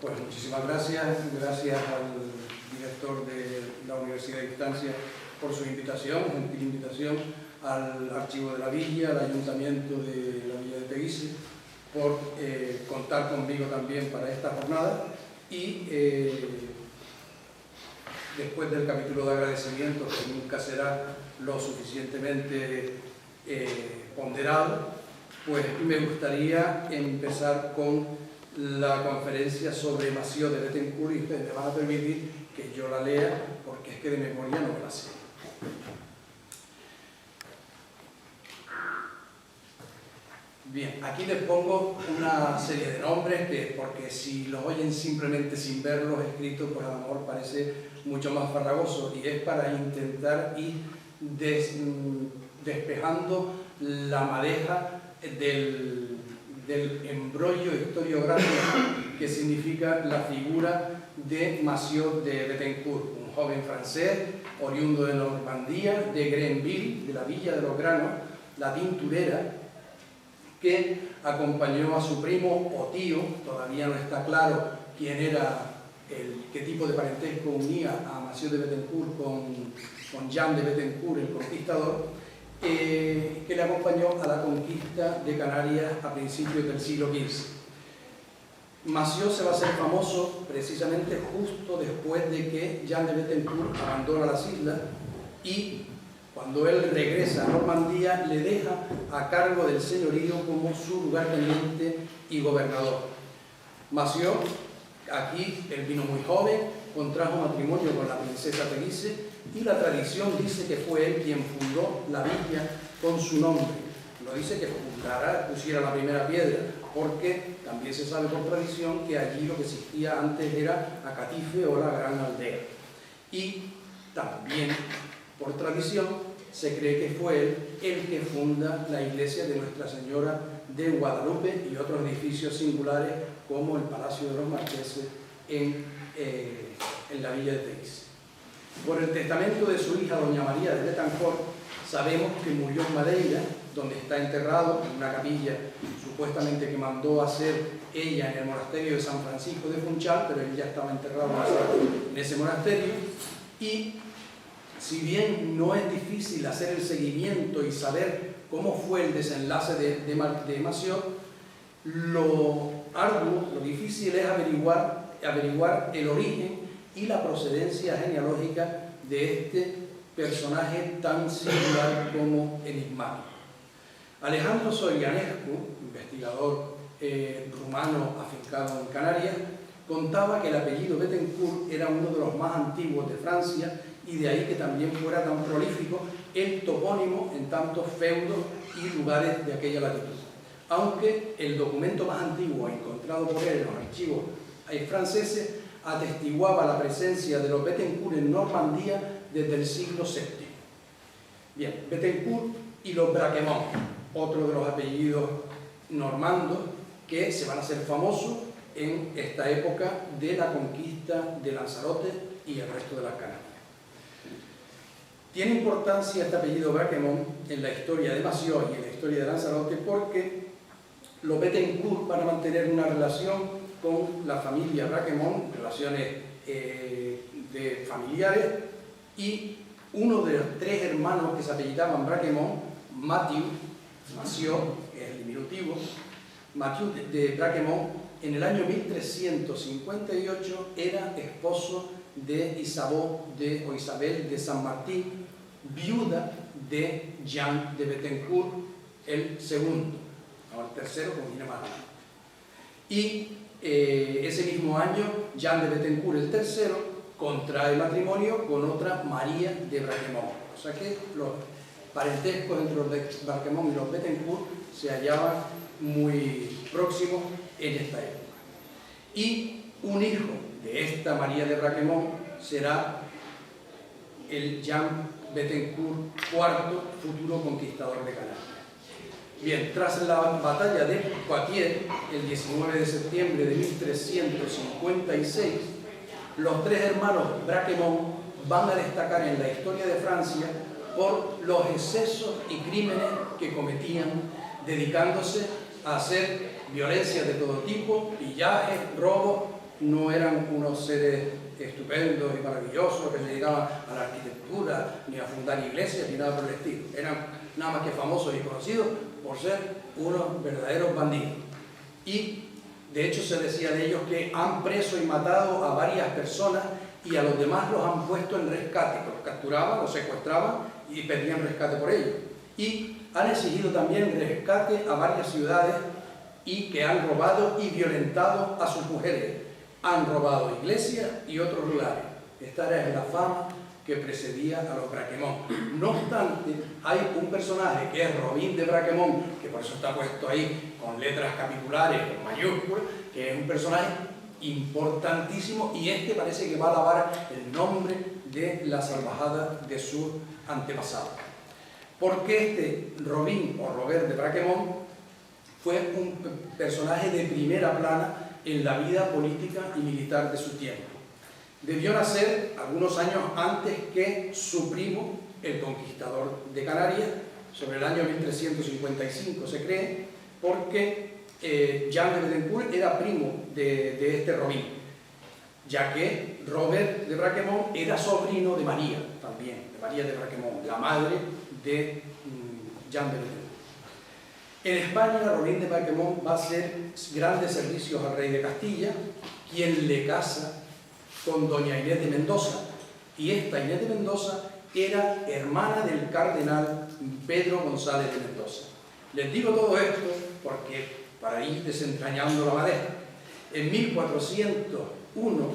Pues muchísimas gracias al director de la Universidad de Distancia por su invitación, gentil invitación, al Archivo de la Villa, al Ayuntamiento de la Villa de Teguise, por contar conmigo también para esta jornada y después del capítulo de agradecimientos, que nunca será lo suficientemente ponderado, pues me gustaría empezar con la conferencia sobre Massieu de Bettencourt y ustedes me van a permitir que yo la lea porque es que de memoria no me la sé. Bien, aquí les pongo una serie de nombres que, porque si los oyen simplemente sin verlos escritos, pues a lo mejor parece mucho más farragoso, y es para intentar ir despejando la madeja del embrollo historiográfico que significa la figura de Massieu de Bettencourt, un joven francés oriundo de Normandía, de Grenville, de la Villa de los Granos, la tinturera, que acompañó a su primo o tío, todavía no está claro quién era, qué tipo de parentesco unía a Massieu de Bettencourt con Jean de Bettencourt, el conquistador, que le acompañó a la conquista de Canarias a principios del siglo XV. Massieu se va a hacer famoso precisamente justo después de que Jean de Bettencourt abandona las islas, y cuando él regresa a Normandía le deja a cargo del señorío como su lugarteniente y gobernador. Massieu, aquí él vino muy joven, contrajo matrimonio con la princesa Teguise, y la tradición dice que fue él quien fundó la villa con su nombre. No dice que pusiera la primera piedra, porque también se sabe por tradición que allí lo que existía antes era Acatife o la Gran Aldea. Y también por tradición se cree que fue él el que funda la iglesia de Nuestra Señora de Guadalupe y otros edificios singulares como el Palacio de los Marqueses en la villa de Teguise. Por el testamento de su hija, doña María de Bettencourt, sabemos que murió en Madeira, donde está enterrado en una capilla supuestamente que mandó hacer ella en el monasterio de San Francisco de Funchal, pero él ya estaba enterrado en ese monasterio. Y si bien no es difícil hacer el seguimiento y saber cómo fue el desenlace de Massieu, lo arduo, lo difícil es averiguar el origen y la procedencia genealógica de este personaje tan singular como enigmático. Alejandro Sorianescu, investigador rumano afincado en Canarias, contaba que el apellido Bettencourt era uno de los más antiguos de Francia, y de ahí que también fuera tan prolífico el topónimo en tantos feudos y lugares de aquella latitud. Aunque el documento más antiguo encontrado por él en los archivos franceses atestiguaba la presencia de los Bettencourt en Normandía desde el siglo VII. Bien, Bettencourt y los Braquemont, otro de los apellidos normandos que se van a hacer famosos en esta época de la conquista de Lanzarote y el resto de las Canarias. Tiene importancia este apellido Braquemont en la historia de Massieu y en la historia de Lanzarote, porque los Bettencourt van a mantener una relación con la familia Braquemont, relaciones familiares, y uno de los tres hermanos que se apellidaban Braquemont, Massieu, que es el diminutivo, Mathieu de Braquemont, en el año 1358 era esposo de Isabel de San Martín, viuda de Jean de Bettencourt, el segundo, o el tercero, como viene más adelante. Y ese mismo año, Jean de Bettencourt, el tercero, contrae matrimonio con otra María de Braquemont. O sea que los parentescos entre los Braquemont y los Bettencourt se hallaban muy próximos en esta época. Y un hijo de esta María de Braquemont será el Jean Bettencourt IV, futuro conquistador de Canarias. Bien, tras la batalla de Poitiers, el 19 de septiembre de 1356, los tres hermanos Braquemont van a destacar en la historia de Francia por los excesos y crímenes que cometían, dedicándose a hacer violencia de todo tipo, pillajes, robos, no eran unos seres estupendos y maravillosos que se dedicaban a la arquitectura, ni a fundar iglesias, ni nada por el estilo. Eran nada más que famosos y conocidos por ser unos verdaderos bandidos. Y de hecho se decía de ellos que han preso y matado a varias personas y a los demás los han puesto en rescate, los capturaban, los secuestraban y pedían rescate por ellos. Y han exigido también rescate a varias ciudades y que han robado y violentado a sus mujeres. Han robado iglesias y otros lugares. Esta es la fama que precedía a los Braquemont. No obstante, hay un personaje que es Robín de Braquemont, que por eso está puesto ahí con letras capitulares, con mayúsculas, que es un personaje importantísimo y este parece que va a lavar el nombre de la salvajada de sus antepasados. Porque este Robín o Robert de Braquemont fue un personaje de primera plana en la vida política y militar de su tiempo. Debió nacer algunos años antes que su primo, el conquistador de Canarias, sobre el año 1355 se cree, porque Jean de Betancourt era primo de este Robín, ya que Robert de Braquemont era sobrino de María, también, de María de Braquemont, la madre de Jean de Betancourt. En España, Robín de Braquemont va a hacer grandes servicios al rey de Castilla, quien le casa con doña Inés de Mendoza, y esta Inés de Mendoza era hermana del cardenal Pedro González de Mendoza. Les digo todo esto porque para ir desentrañando la madeja. En 1401,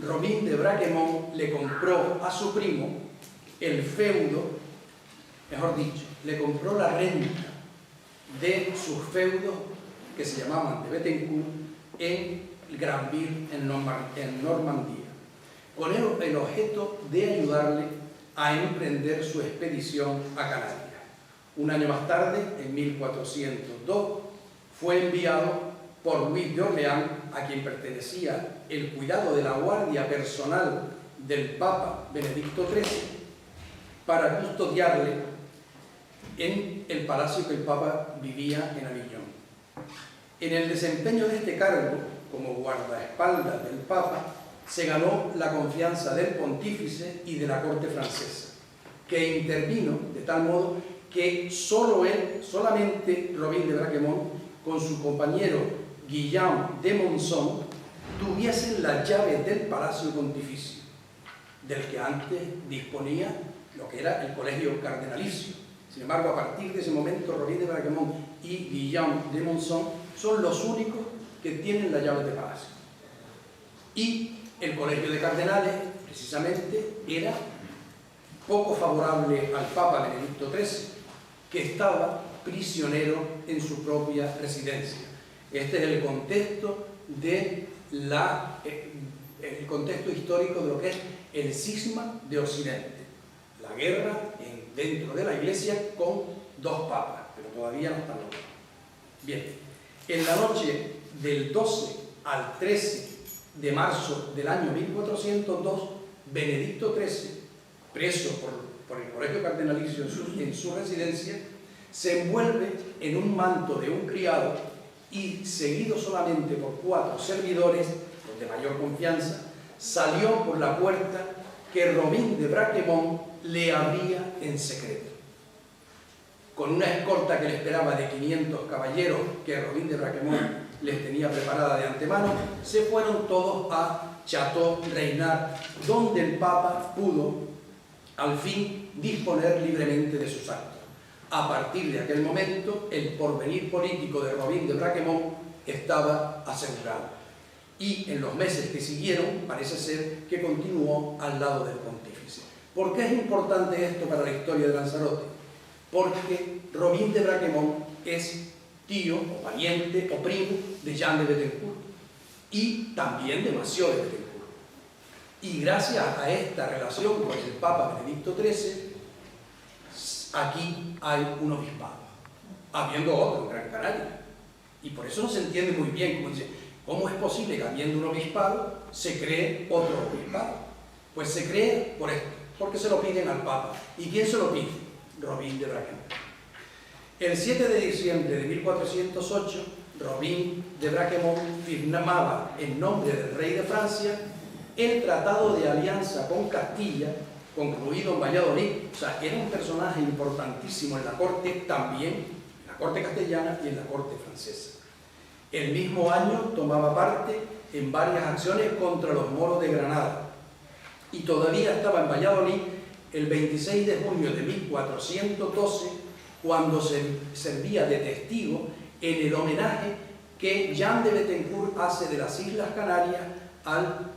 Robín de Braquemont le compró a su primo el feudo, mejor dicho, le compró la renta de sus feudos que se llamaban de Betancourt en Granville, en Normandía, con el objeto de ayudarle a emprender su expedición a Canarias. Un año más tarde, en 1402, fue enviado por Luis de Orleans, a quien pertenecía el cuidado de la guardia personal del Papa Benedicto XIII, para custodiarle en el palacio que el Papa vivía en Aviñón. En el desempeño de este cargo, como guardaespaldas del Papa, se ganó la confianza del pontífice y de la corte francesa, que intervino de tal modo que solamente Robín de Braquemont, con su compañero Guillaume de Monzón, tuviesen las llaves del palacio pontificio, del que antes disponía lo que era el colegio cardenalicio. Sin embargo, a partir de ese momento, Robín de Braquemont y Guillaume de Monzón son los únicos que tienen las llaves de palacio. Y el colegio de cardenales, precisamente, era poco favorable al Papa Benedicto XIII, que estaba prisionero en su propia residencia. Este es el contexto el contexto histórico de lo que es el cisma de Occidente, la guerra dentro de la Iglesia con dos papas, pero todavía no están logrando. Bien, en la noche del 12 al 13 de marzo del año 1402, Benedicto XIII, preso por el colegio cardenalicio en su residencia, se envuelve en un manto de un criado y, seguido solamente por 4 servidores, los de mayor confianza, salió por la puerta que Robín de Braquemont le abría en secreto. Con una escolta que le esperaba de 500 caballeros que Robín de Braquemont les tenía preparada de antemano, se fueron todos a Château Reynard, donde el Papa pudo, al fin, disponer libremente de sus actos. A partir de aquel momento, el porvenir político de Robín de Braquemont estaba asegurado. Y en los meses que siguieron, parece ser que continuó al lado del pontífice. ¿Por qué es importante esto para la historia de Lanzarote? Porque Robín de Braquemont es tío, o pariente, o primo de Jean de Betancourt y también de Massieu de Betancourt. Y gracias a esta relación con el Papa Benedicto XIII, aquí hay un obispado, habiendo otro en Gran Canaria. Y por eso no se entiende muy bien, como dice, ¿cómo es posible que habiendo un obispado se cree otro obispado? Pues se cree por esto, porque se lo piden al Papa. ¿Y quién se lo pide? Robín de Braquemont. El 7 de diciembre de 1408, Robin de Braquemont firmaba en nombre del rey de Francia el Tratado de Alianza con Castilla, concluido en Valladolid. O sea, era un personaje importantísimo en la corte también, en la corte castellana y en la corte francesa. El mismo año tomaba parte en varias acciones contra los moros de Granada y todavía estaba en Valladolid el 26 de junio de 1412, cuando servía de testigo en el homenaje que Jean de Bethencourt hace de las Islas Canarias al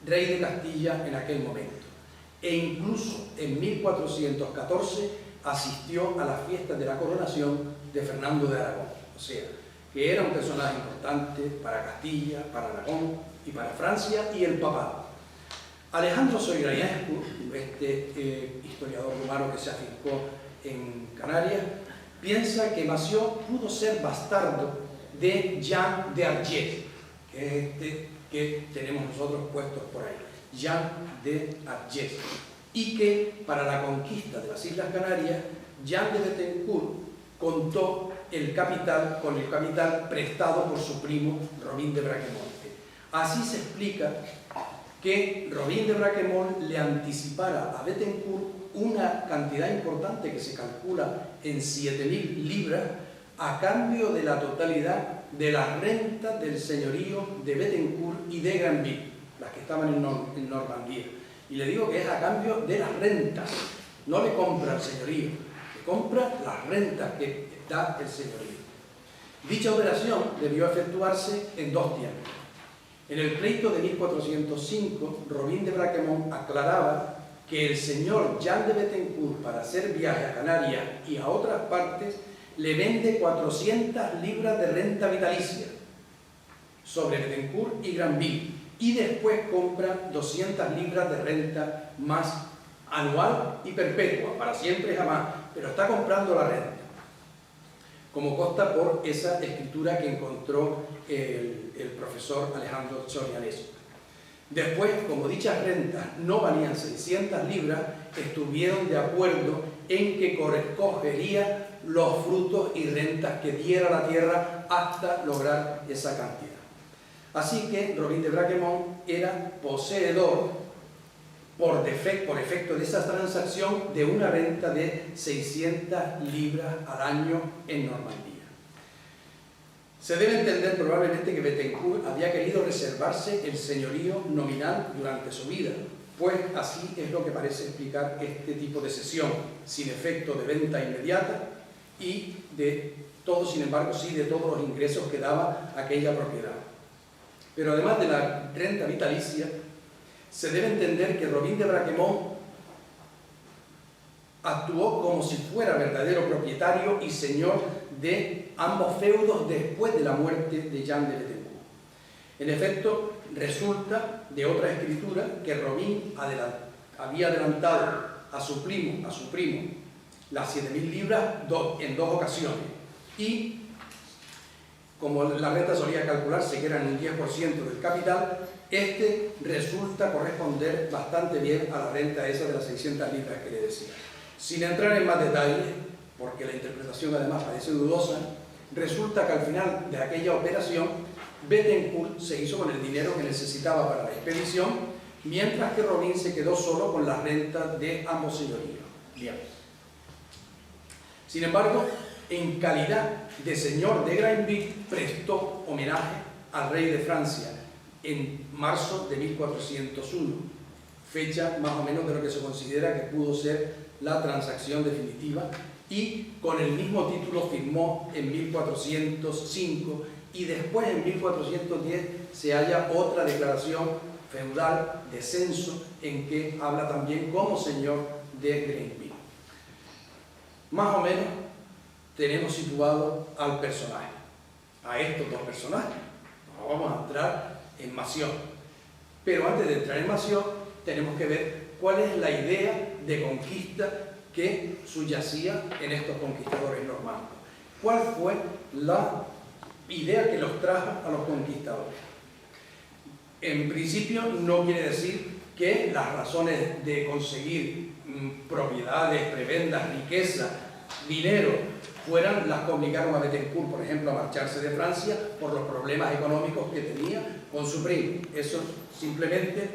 rey de Castilla en aquel momento. E incluso en 1414 asistió a las fiestas de la coronación de Fernando de Aragón. O sea, que era un personaje importante para Castilla, para Aragón y para Francia y el papado. Alejandro Soigainescu, este historiador rumano que se afincó en Canarias, piensa que Massieu pudo ser bastardo de Jean de Arget, que es este que tenemos nosotros puestos por ahí, Jean de Arget, y que para la conquista de las Islas Canarias, Jean de Bethencourt contó con el capital prestado por su primo Robin de Braquemont. Así se explica que Robin de Braquemont le anticipara a Bethencourt una cantidad importante que se calcula en 7.000 libras a cambio de la totalidad de las rentas del señorío de Bethencourt y de Granville, las que estaban en Normandía. Y le digo que es a cambio de las rentas, no le compra el señorío, le compra las rentas que da el señorío. Dicha operación debió efectuarse en 2 tiempos. En el pleito de 1405, Robin de Braquemont aclaraba que el señor Jean de Bethencourt, para hacer viaje a Canarias y a otras partes, le vende 400 libras de renta vitalicia sobre Bethencourt y Granville, y después compra 200 libras de renta más anual y perpetua, para siempre y jamás, pero está comprando la renta, como consta por esa escritura que encontró el profesor Alejandro Soigainescu. Después, como dichas rentas no valían 600 libras, estuvieron de acuerdo en que cogería los frutos y rentas que diera la tierra hasta lograr esa cantidad. Así que Robin de Braquemont era poseedor, por efecto de esa transacción, de una renta de 600 libras al año en Normandía. Se debe entender probablemente que Bethencourt había querido reservarse el señorío nominal durante su vida, pues así es lo que parece explicar este tipo de cesión, sin efecto de venta inmediata y de todo, sin embargo, sí de todos los ingresos que daba aquella propiedad. Pero además de la renta vitalicia, se debe entender que Robin de Braquemont actuó como si fuera verdadero propietario y señor de ambos feudos después de la muerte de Jean de Bethencourt. En efecto, resulta de otra escritura que Robin había adelantado a su primo las 7.000 libras en 2 ocasiones, y como la renta solía calcularse que eran un 10% del capital, este resulta corresponder bastante bien a la renta esa de las 600 libras que le decía. Sin entrar en más detalles, porque la interpretación además parece dudosa, resulta que al final de aquella operación, Bethencourt se hizo con el dinero que necesitaba para la expedición, mientras que Robin se quedó solo con las rentas de ambos señoríos. Bien. Sin embargo, en calidad de señor de Granville, prestó homenaje al rey de Francia en marzo de 1401, fecha más o menos de lo que se considera que pudo ser la transacción definitiva, y con el mismo título firmó en 1405, y después en 1410 se halla otra declaración feudal de censo en que habla también como señor de Granville. Más o menos tenemos situado al personaje, a estos 2 personajes. Ahora vamos a entrar en Massieu, pero antes de entrar en Massieu tenemos que ver cuál es la idea de conquista que subyacía en estos conquistadores normandos. ¿Cuál fue la idea que los trajo a los conquistadores? En principio no quiere decir que las razones de conseguir propiedades, prebendas, riqueza, dinero, fueran las que obligaron a Bethencourt, por ejemplo, a marcharse de Francia por los problemas económicos que tenía con su primo. Eso simplemente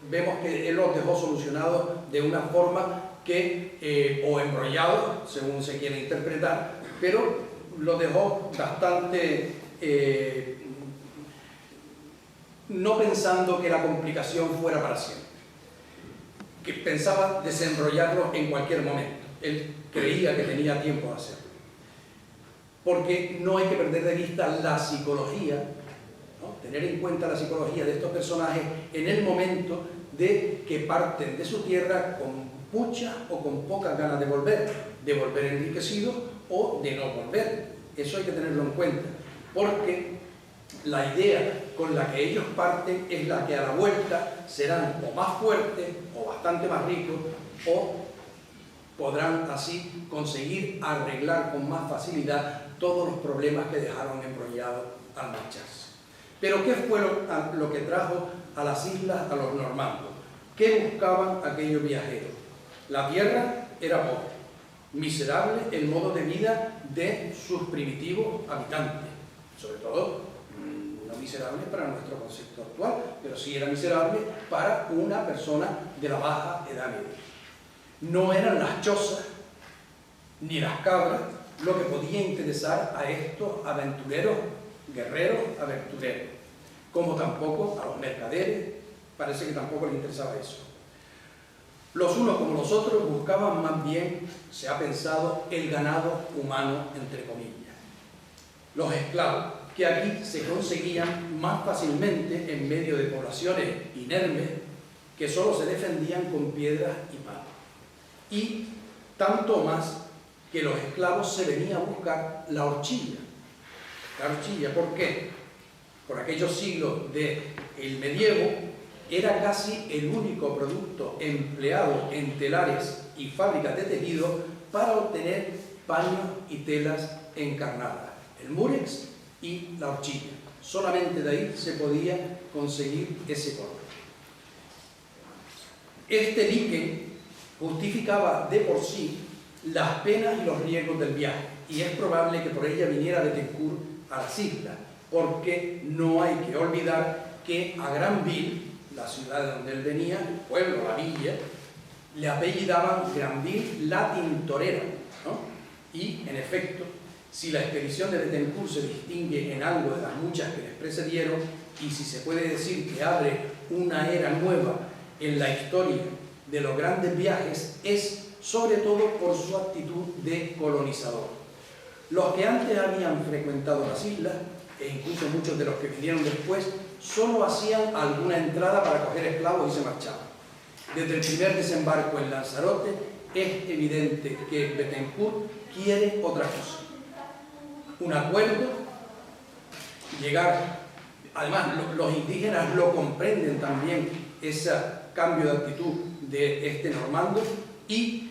vemos que él los dejó solucionados de una forma que, o embrollado, según se quiere interpretar, pero lo dejó bastante no pensando que la complicación fuera para siempre, que pensaba desenrollarlo en cualquier momento. Él creía que tenía tiempo de hacerlo, porque no hay que perder de vista la psicología, ¿no? Tener en cuenta la psicología de estos personajes en el momento de que parten de su tierra con mucha o con pocas ganas de volver enriquecidos o de no volver. Eso hay que tenerlo en cuenta, porque la idea con la que ellos parten es la que a la vuelta serán o más fuertes o bastante más ricos, o podrán así conseguir arreglar con más facilidad todos los problemas que dejaron embrollados al marcharse. Pero ¿qué fue lo que trajo a las islas a los normandos? ¿Qué buscaban aquellos viajeros? La tierra era pobre, miserable el modo de vida de sus primitivos habitantes, sobre todo no miserable para nuestro concepto actual, pero sí era miserable para una persona de la baja edad media. No eran las chozas ni las cabras lo que podía interesar a estos aventureros, guerreros aventureros, como tampoco a los mercaderes, parece que tampoco les interesaba eso. Los unos como los otros buscaban más bien, se ha pensado, el ganado humano, entre comillas. Los esclavos, que aquí se conseguían más fácilmente en medio de poblaciones inermes que solo se defendían con piedras y palos. Y tanto más que los esclavos se venían a buscar la horchilla. La horchilla, ¿por qué? Por aquellos siglos del medievo era casi el único producto empleado en telares y fábricas de tejido para obtener paños y telas encarnadas. El múrex y la horchilla. Solamente de ahí se podía conseguir ese color. Este líquen justificaba de por sí las penas y los riesgos del viaje, y es probable que por ella viniera Bethencourt a las islas, porque no hay que olvidar que a Granville, la ciudad de donde él venía, el pueblo, la villa, le apellidaban Granville la Tintorera, ¿no? Y en efecto, si la expedición de Bethencourt se distingue en algo de las muchas que les precedieron, y si se puede decir que abre una era nueva en la historia de los grandes viajes, es sobre todo por su actitud de colonizador. Los que antes habían frecuentado las islas, e incluso muchos de los que vinieron después, solo hacían alguna entrada para coger esclavos y se marchaban. Desde el primer desembarco en Lanzarote es evidente que Bethencourt quiere otra cosa. Un acuerdo, llegar, además los indígenas lo comprenden también, ese cambio de actitud de este normando, y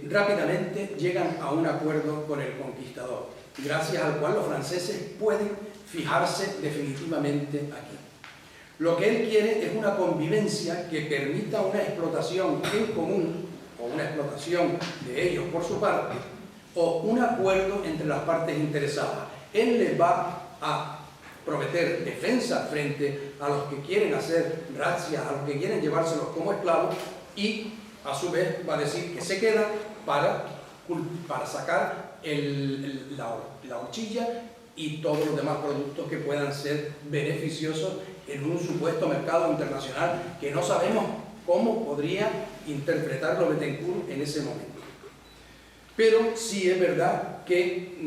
rápidamente llegan a un acuerdo con el conquistador, gracias al cual los franceses pueden fijarse definitivamente aquí. Lo que él quiere es una convivencia que permita una explotación en común, o una explotación de ellos por su parte, o un acuerdo entre las partes interesadas. Él les va a prometer defensa frente a los que quieren hacer razzias, a los que quieren llevárselos como esclavos, y a su vez va a decir que se queda para sacar la horchilla y todos los demás productos que puedan ser beneficiosos en un supuesto mercado internacional que no sabemos cómo podría interpretarlo Bethencourt en ese momento. Pero sí es verdad que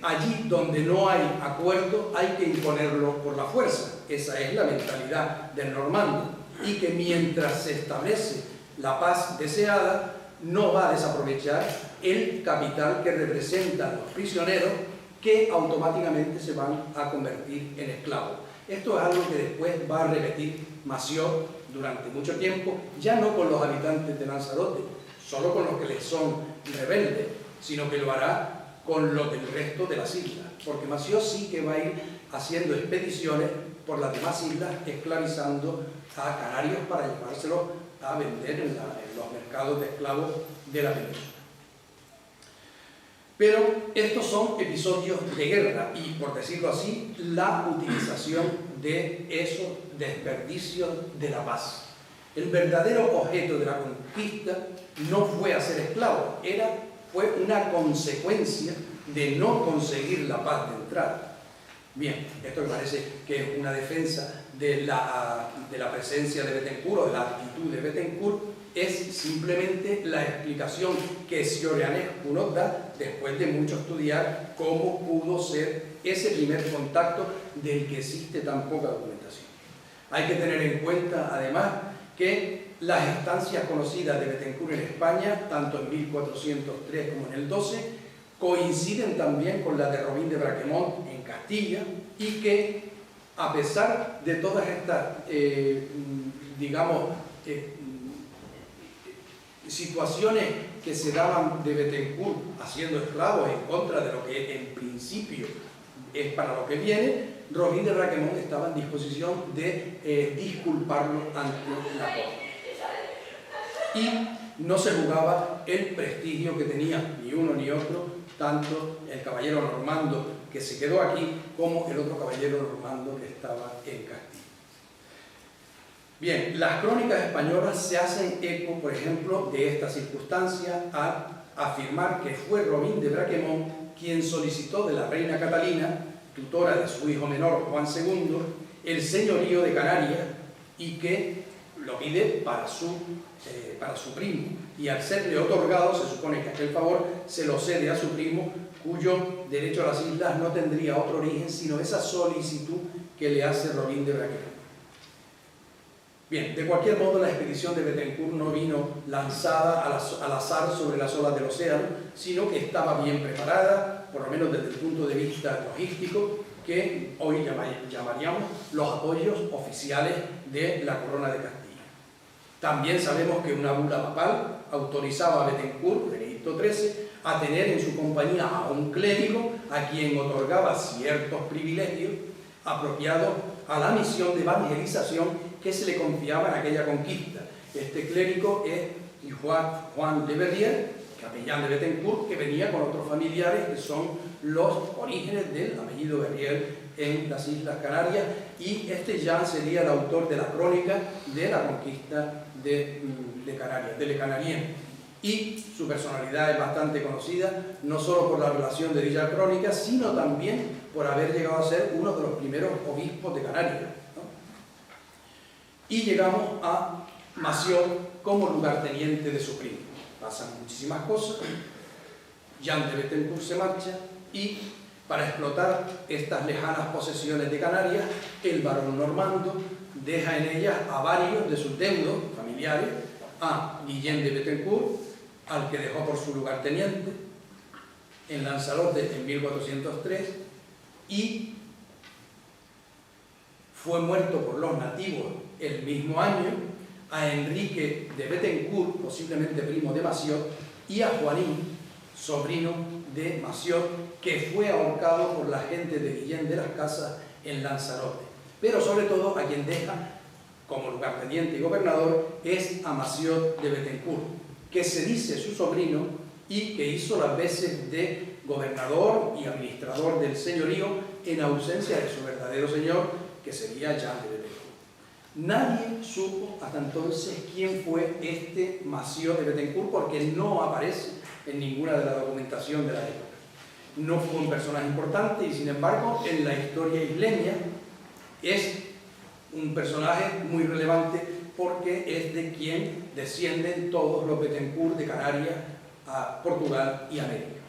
allí donde no hay acuerdo hay que imponerlo por la fuerza. Esa es la mentalidad del normando, y que mientras se establece la paz deseada no va a desaprovechar el capital que representan los prisioneros, que automáticamente se van a convertir en esclavos. Esto es algo que después va a repetir Massieu durante mucho tiempo, ya no con los habitantes de Lanzarote, solo con los que les son rebeldes, sino que lo hará con los del resto de las islas, porque Massieu sí que va a ir haciendo expediciones por las demás islas, esclavizando a canarios para llevárselos a vender en los mercados de esclavos de la península. Pero estos son episodios de guerra y, por decirlo así, la utilización de esos desperdicios de la paz. El verdadero objeto de la conquista no fue hacer esclavos, fue una consecuencia de no conseguir la paz de entrada. Bien, esto me parece que es una defensa de la presencia de Bethencourt o de la actitud de Bethencourt, es simplemente la explicación que Sioreanescu nos da después de mucho estudiar cómo pudo ser ese primer contacto del que existe tan poca documentación. Hay que tener en cuenta, además, que las estancias conocidas de Bethencourt en España, tanto en 1403 como en el 12, coinciden también con la de Robin de Braquemont en Castilla, y que, a pesar de todas estas, situaciones que se daban de Bethencourt haciendo esclavos en contra de lo que en principio es para lo que viene, Robin de Braquemont estaba en disposición de disculparlo ante la corte. Y no se jugaba el prestigio que tenía ni uno ni otro, tanto el caballero normando que se quedó aquí como el otro caballero normando que estaba en Castilla. Bien, las crónicas españolas se hacen eco, por ejemplo, de esta circunstancia al afirmar que fue Robin de Braquemont quien solicitó de la reina Catalina, tutora de su hijo menor Juan II, el señorío de Canarias, y que lo pide para su primo, y al serle otorgado se supone que aquel favor se lo cede a su primo, cuyo derecho a las islas no tendría otro origen sino esa solicitud que le hace Robin de Braquemont. Bien, de cualquier modo la expedición de Bethencourt no vino lanzada al azar sobre las olas del océano, sino que estaba bien preparada, por lo menos desde el punto de vista logístico, que hoy llamaríamos los apoyos oficiales de la Corona de Castilla. También sabemos que una bula papal autorizaba a Bethencourt, Benedicto XIII, a tener en su compañía a un clérigo a quien otorgaba ciertos privilegios apropiados a la misión de evangelización que se le confiaba en aquella conquista. Este clérigo es Juan de Verrier, capellán de Bethencourt, que venía con otros familiares que son los orígenes del apellido Verrier en las Islas Canarias, y este ya sería el autor de la crónica de la conquista de Canarias, del Canarien. Y su personalidad es bastante conocida, no solo por la relación de dicha crónica, sino también por haber llegado a ser uno de los primeros obispos de Canarias, ¿no? Y llegamos a Massieu como lugarteniente de su primo. Pasan muchísimas cosas, Jean de Bethencourt se marcha, y para explotar estas lejanas posesiones de Canarias, el barón normando deja en ellas a varios de sus deudos familiares, a Guillén de Bethencourt, al que dejó por su lugarteniente en Lanzarote en 1403, y fue muerto por los nativos el mismo año, a Enrique de Bethencourt, posiblemente primo de Massieu, y a Juanín, sobrino de Massieu, que fue ahorcado por la gente de Guillén de las Casas en Lanzarote. Pero sobre todo a quien deja como lugarteniente y gobernador es a Massieu de Bethencourt, que se dice su sobrino y que hizo las veces de gobernador y administrador del señorío en ausencia de su verdadero señor, que sería Jean de Bethencourt. Nadie supo hasta entonces quién fue este Massieu de Bethencourt, porque no aparece en ninguna de la documentación de la época. No fue un personaje importante y, sin embargo, en la historia isleña es un personaje muy relevante, porque es de quien descienden todos los Bethencourt de Canarias a Portugal y América.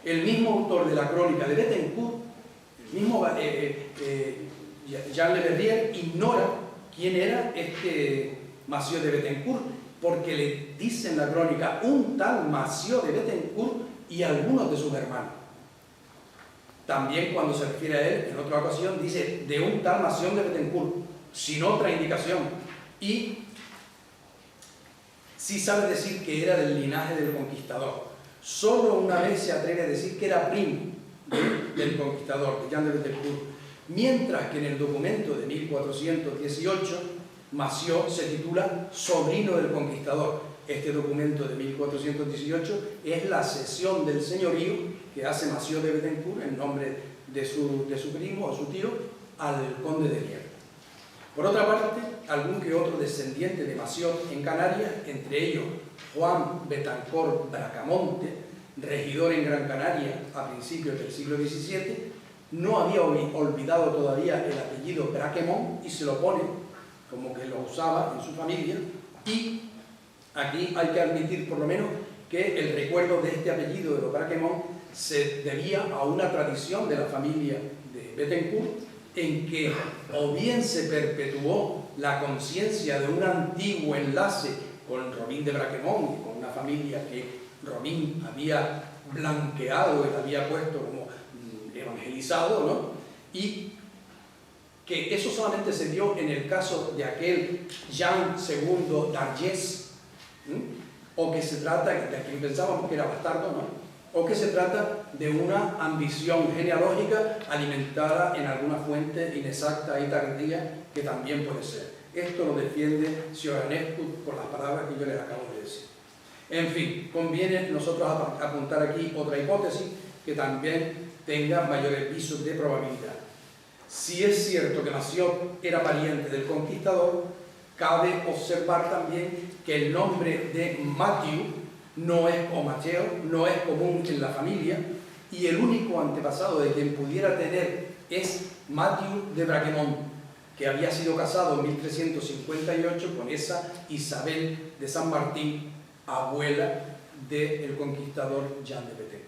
El mismo autor de la crónica de Bethencourt, el mismo Jean Le Verrier, ignora quién era este Massieu de Bethencourt, porque le dice en la crónica un tal Massieu de Bethencourt y algunos de sus hermanos. También cuando se refiere a él, en otra ocasión, dice de un tal Massieu de Bethencourt, sin otra indicación. Y sí sabe decir que era del linaje del conquistador. Solo una vez se atreve a decir que era primo del conquistador, de Jean de Bethencourt. Mientras que en el documento de 1418, Massieu se titula sobrino del conquistador. este documento de 1418 es la cesión del señorío que hace Massieu de Bethencourt en nombre de su primo o su tío al conde de Nieva. Por otra parte, algún que otro descendiente de Massieu en Canarias, entre ellos Juan Betancourt Bracamonte, regidor en Gran Canaria a principios del siglo XVII, no había olvidado todavía el apellido Braquemont y se lo pone como que lo usaba en su familia. Y aquí hay que admitir por lo menos que el recuerdo de este apellido de los Braquemont se debía a una tradición de la familia de Bethencourt, en que o bien se perpetuó la conciencia de un antiguo enlace con Robin de Braquemont, con una familia que Robin había blanqueado y la había puesto como evangelizado, ¿no? Y que eso solamente se dio en el caso de aquel Jean II d'Argès, o que se trata, de quien pensábamos que era bastardo, ¿no? O que se trata de una ambición genealógica alimentada en alguna fuente inexacta y tardía, que también puede ser. Esto lo defiende Sioranescu por las palabras que yo les acabo de decir. En fin, conviene nosotros apuntar aquí otra hipótesis que también tenga mayores visos de probabilidad. Si es cierto que Massieu era pariente del conquistador, cabe observar también que el nombre de Mathieu no es común en la familia, y el único antepasado de quien pudiera tener es Mathieu de Braquemont, que había sido casado en 1358 con esa Isabel de San Martín, abuela del conquistador Jean de Bethencourt.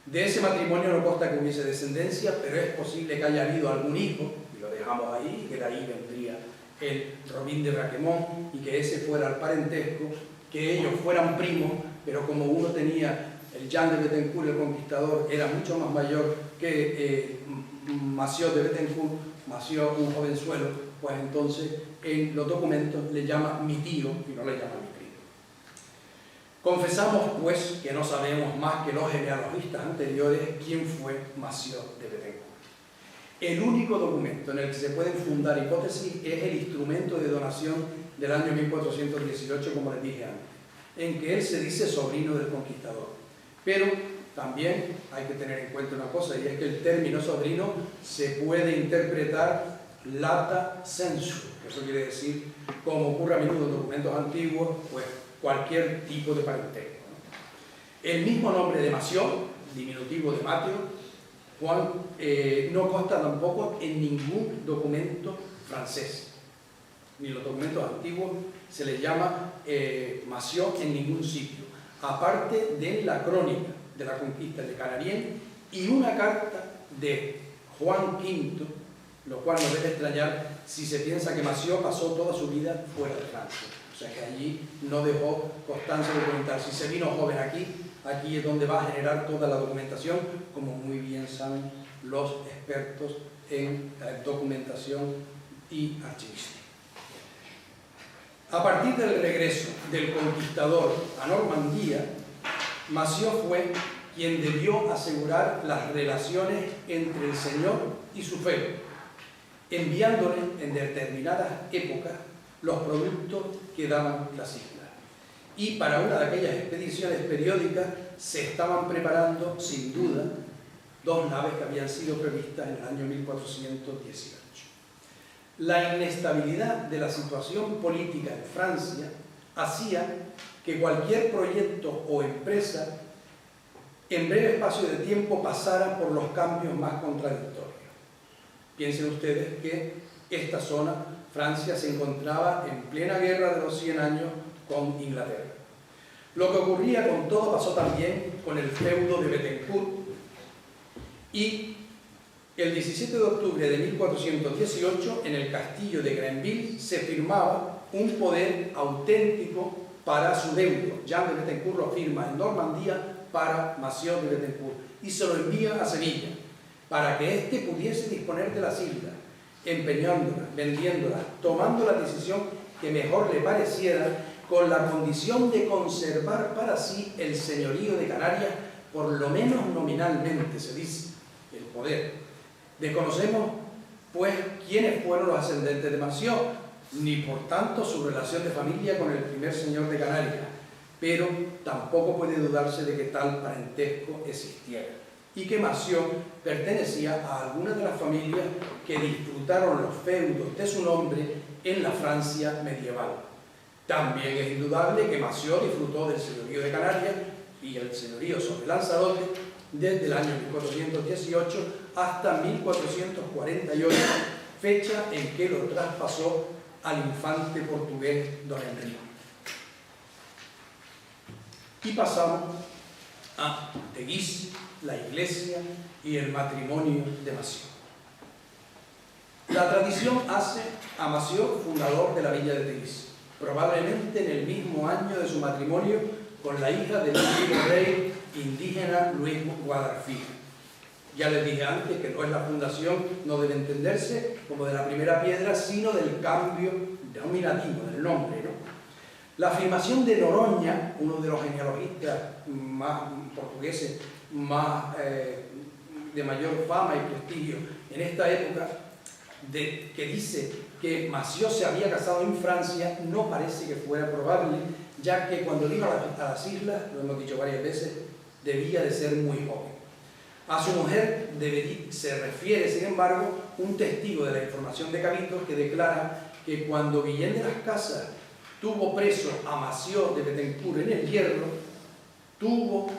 De ese matrimonio no consta que hubiese descendencia, pero es posible que haya habido algún hijo, y lo dejamos ahí, que de ahí vendría el Robin de Braquemont, y que ese fuera el parentesco, que ellos fueran primos, pero como uno tenía, el Jean de Bethencourt, el conquistador, era mucho más mayor que Massieu de Bethencourt, Massieu un jovenzuelo, pues entonces en los documentos le llama mi tío y no le llama mi primo. Confesamos pues que no sabemos más que los genealogistas anteriores quién fue Massieu de Bethencourt. El único documento en el que se pueden fundar hipótesis es el instrumento de donación del año 1418, como les dije antes, en que él se dice sobrino del conquistador. Pero también hay que tener en cuenta una cosa, y es que el término sobrino se puede interpretar lata sensu, eso quiere decir, como ocurre a menudo en documentos antiguos, pues cualquier tipo de parentesco, ¿no? El mismo nombre de Massieu, diminutivo de Mateo, Juan, no consta tampoco en ningún documento francés, ni los documentos antiguos se le llama Massieu en ningún sitio, aparte de la crónica de la conquista de Canarien y una carta de Juan V, lo cual no debe extrañar si se piensa que Massieu pasó toda su vida fuera de Francia, o sea que allí no dejó constancia documental. Si se vino joven aquí es donde va a generar toda la documentación, como muy bien saben los expertos en documentación y archivística. A partir del regreso del conquistador a Normandía, Massieu fue quien debió asegurar las relaciones entre el señor y su feudo, enviándole en determinadas épocas los productos que daban las islas. Y para una de aquellas expediciones periódicas se estaban preparando, sin duda, dos naves que habían sido previstas en el año 1418. La inestabilidad de la situación política en Francia hacía que cualquier proyecto o empresa en breve espacio de tiempo pasara por los cambios más contradictorios. Piensen ustedes que esta zona, Francia, se encontraba en plena guerra de los 100 años con Inglaterra. Lo que ocurría con todo pasó también con el feudo de Bethencourt, y el 17 de octubre de 1418, en el castillo de Grenville, se firmaba un poder auténtico para su deudo. Jean de Bethencourt lo firma en Normandía para Massieu de Bethencourt y se lo envía a Sevilla para que éste pudiese disponer de las islas, empeñándolas, vendiéndolas, tomando la decisión que mejor le pareciera, con la condición de conservar para sí el señorío de Canarias, por lo menos nominalmente, se dice, el poder. Desconocemos, pues, quiénes fueron los ascendentes de Massieu. ni por tanto su relación de familia con el primer señor de Canarias, pero tampoco puede dudarse de que tal parentesco existiera, y que Massieu pertenecía a alguna de las familias que disfrutaron los feudos de su nombre en la Francia medieval. También es indudable que Massieu disfrutó del señorío de Canarias y el señorío sobre Lanzarote desde el año 1418 hasta 1448, fecha en que lo traspasó al infante portugués Don Enrique. Y pasamos a Teguise, la iglesia y el matrimonio de Massieu. La tradición hace a Massieu fundador de la villa de Teguise, probablemente en el mismo año de su matrimonio con la hija del antiguo rey indígena Luis Guadarfía. Ya les dije antes que no es la fundación, no debe entenderse como de la primera piedra, sino del cambio denominativo del nombre, ¿no? La afirmación de Noroña, uno de los genealogistas más portugueses de mayor fama y prestigio en esta época, que dice que Massieu se había casado en Francia, no parece que fuera probable, ya que cuando vino a las islas, lo hemos dicho varias veces, debía de ser muy joven. A su mujer se refiere, sin embargo, un testigo de la información de Cabildo que declara que cuando Guillén de las Casas tuvo preso a Massieu de Bethencourt en el Hierro, tuvo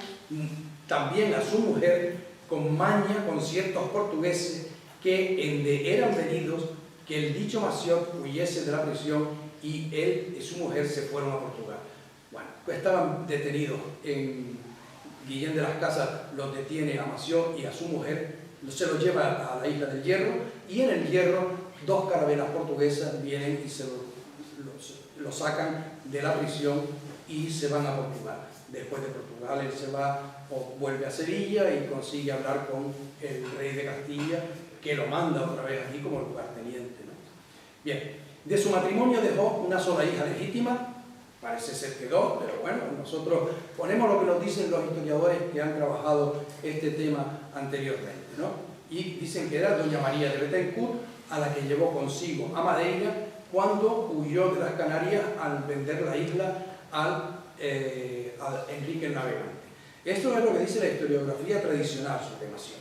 también a su mujer con maña con ciertos portugueses que eran venidos que el dicho Massieu huyese de la prisión y él y su mujer se fueron a Portugal. Bueno, estaban detenidos en Guillén de las Casas, los detiene a Massieu y a su mujer, se los lleva a la isla del Hierro, y en el Hierro 2 carabelas portuguesas vienen y se lo sacan de la prisión y se van a Portugal. Después de Portugal él se va o vuelve a Sevilla y consigue hablar con el rey de Castilla, que lo manda otra vez aquí como lugarteniente, ¿no? Bien, de su matrimonio dejó una sola hija legítima, parece ser que 2, pero bueno, nosotros ponemos lo que nos dicen los historiadores que han trabajado este tema anteriormente, ¿no? Y dicen que era doña María de Bethencourt, a la que llevó consigo a Madeira cuando huyó de las Canarias al vender la isla al Enrique el Navegante. Esto es lo que dice la historiografía tradicional sobre Massieu.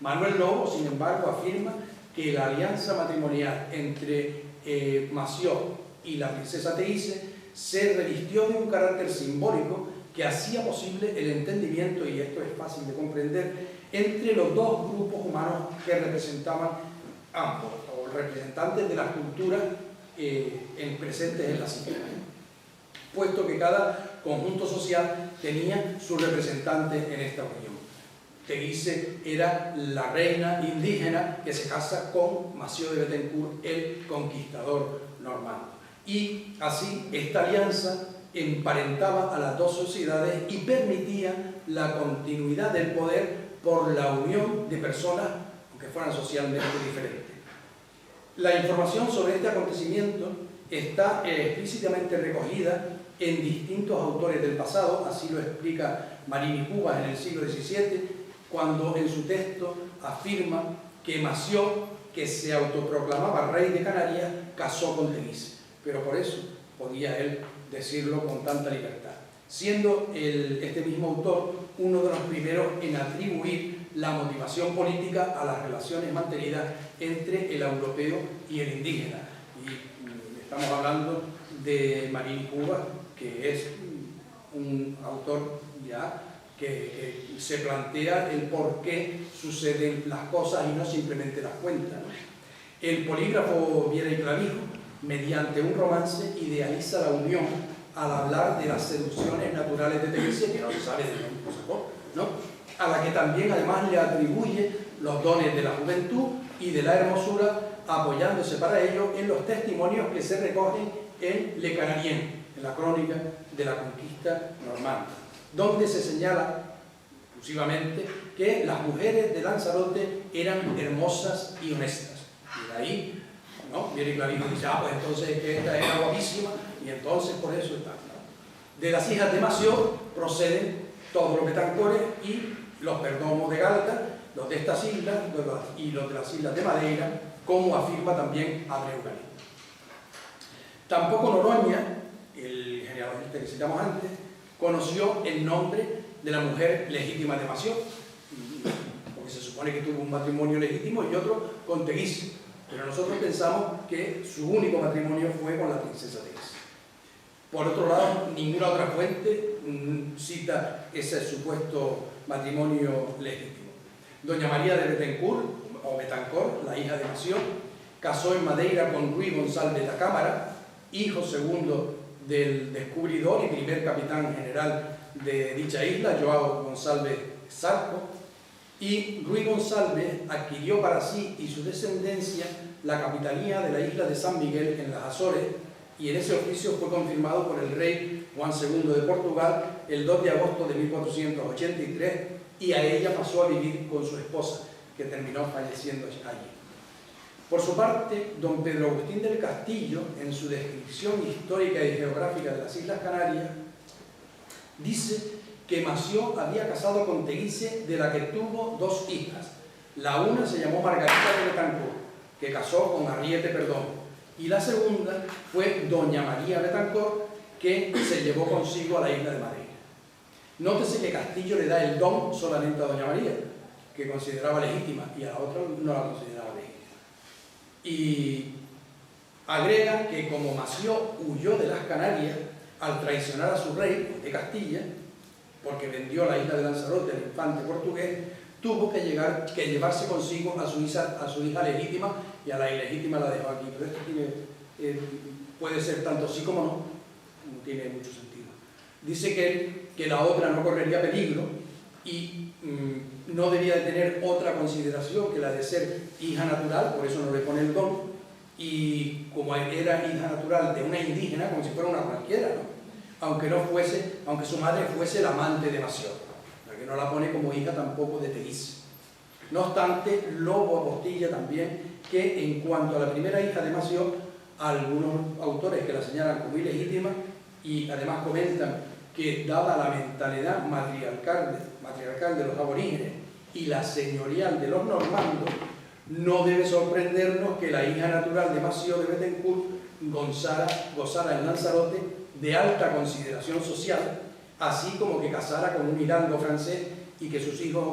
Manuel Lobo, sin embargo, afirma que la alianza matrimonial entre Massieu y la princesa Teguise se revistió de un carácter simbólico que hacía posible el entendimiento, y esto es fácil de comprender, entre los dos grupos humanos que representaban ambos, o representantes de las culturas presentes en las islas, puesto que cada conjunto social tenía su representante en esta unión. Teguise era la reina indígena que se casa con Massieu de Bethencourt, el conquistador normando. Y así esta alianza emparentaba a las dos sociedades y permitía la continuidad del poder por la unión de personas, aunque fueran socialmente diferentes. La información sobre este acontecimiento está explícitamente recogida en distintos autores del pasado, así lo explica Marini Cubas en el siglo XVII, cuando en su texto afirma que Massieu, que se autoproclamaba rey de Canarias, casó con Teguise. Pero por eso podía él decirlo con tanta libertad, siendo este mismo autor uno de los primeros en atribuir la motivación política a las relaciones mantenidas entre el europeo y el indígena. Y estamos hablando de Marini Cubas, que es un autor ya que se plantea el por qué suceden las cosas y no simplemente las cuenta, ¿no? El polígrafo Viera y Clavijo, mediante un romance, idealiza la unión al hablar de las seducciones naturales de Teguise, que no se sabe de dónde sacó, ¿no? A la que también además le atribuye los dones de la juventud y de la hermosura, apoyándose para ello en los testimonios que se recogen en Le Canarien, en la crónica de la conquista normanda, donde se señala exclusivamente que las mujeres de Lanzarote eran hermosas y honestas. Y de ahí, ¿no? Viene Clavijo y dice, pues entonces que esta era guapísima y entonces por eso está, ¿no? De las hijas de Massieu proceden todos los Betancores y los Perdomos de Galta, los de estas islas y los de las islas de Madeira, como afirma también Abreu Galí. Tampoco Noroña, el genealogista que citamos antes, conoció el nombre de la mujer legítima de Mació, porque se supone que tuvo un matrimonio legítimo y otro con Teguise, pero nosotros pensamos que su único matrimonio fue con la princesa Teguise. Por otro lado, ninguna otra fuente cita ese supuesto matrimonio legítimo. Doña María de Betancourt, o Betancor, la hija de Mació, casó en Madeira con Ruy González da Cámara, hijo segundo del descubridor y primer capitán general de dicha isla, João Gonçalves Zarco, y Ruy González adquirió para sí y su descendencia la capitanía de la isla de San Miguel en las Azores, y en ese oficio fue confirmado por el rey Juan II de Portugal el 2 de agosto de 1483, y a ella pasó a vivir con su esposa, que terminó falleciendo allí. Por su parte, don Pedro Agustín del Castillo, en su descripción histórica y geográfica de las Islas Canarias, dice que Mació había casado con Teguise, de la que tuvo dos hijas. La una se llamó Margarita de Betancourt, que casó con Arriete Perdomo, y la segunda fue doña María Betancourt, que se llevó consigo a la isla de Madeira. Nótese que Castillo le da el don solamente a doña María, que consideraba legítima, y a la otra no la consideraba legítima. Y agrega que como Mació huyó de las Canarias al traicionar a su rey de Castilla, porque vendió la isla de Lanzarote al infante portugués, tuvo que llevarse consigo a su hija legítima, y a la ilegítima la dejó aquí. Pero esto puede ser tanto sí como no tiene mucho sentido. Dice que la otra no correría peligro y no debía de tener otra consideración que la de ser hija natural, por eso no le pone el don, y como era hija natural de una indígena, como si fuera una cualquiera, ¿no? Aunque su madre fuese la amante de Mació, que no la pone como hija tampoco de Teguise. No obstante, Lobo apostilla también que en cuanto a la primera hija de Mació, algunos autores que la señalan como ilegítima, y además comentan que dada la mentalidad matriarcal de los aborígenes y la señorial de los normandos, no debe sorprendernos que la hija natural de Mació de Betancourt gozara en Lanzarote de alta consideración social, así como que casara con un hidalgo francés y que sus hijos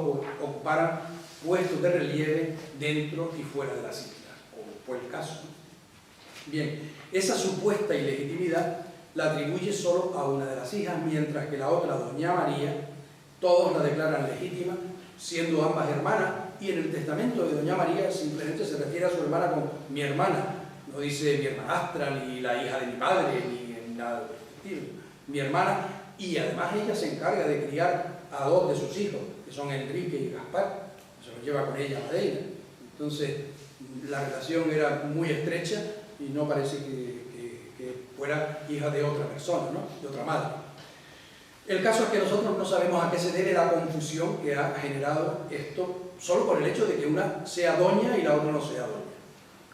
ocuparan puestos de relieve dentro y fuera de las islas, como fue el caso. Bien, esa supuesta ilegitimidad la atribuye solo a una de las hijas, mientras que la otra, doña María, todos la declaran legítima, siendo ambas hermanas, y en el testamento de doña María simplemente se refiere a su hermana como mi hermana, no dice mi hermanastra, ni la hija de mi padre, ni nada de este estilo, mi hermana, y además ella se encarga de criar a dos de sus hijos, que son Enrique y Gaspar, se los lleva con ella a Madeira. Entonces la relación era muy estrecha y no parece que fuera hija de otra persona, ¿no? De otra madre. El caso es que nosotros no sabemos a qué se debe la confusión que ha generado esto, solo por el hecho de que una sea doña y la otra no sea doña,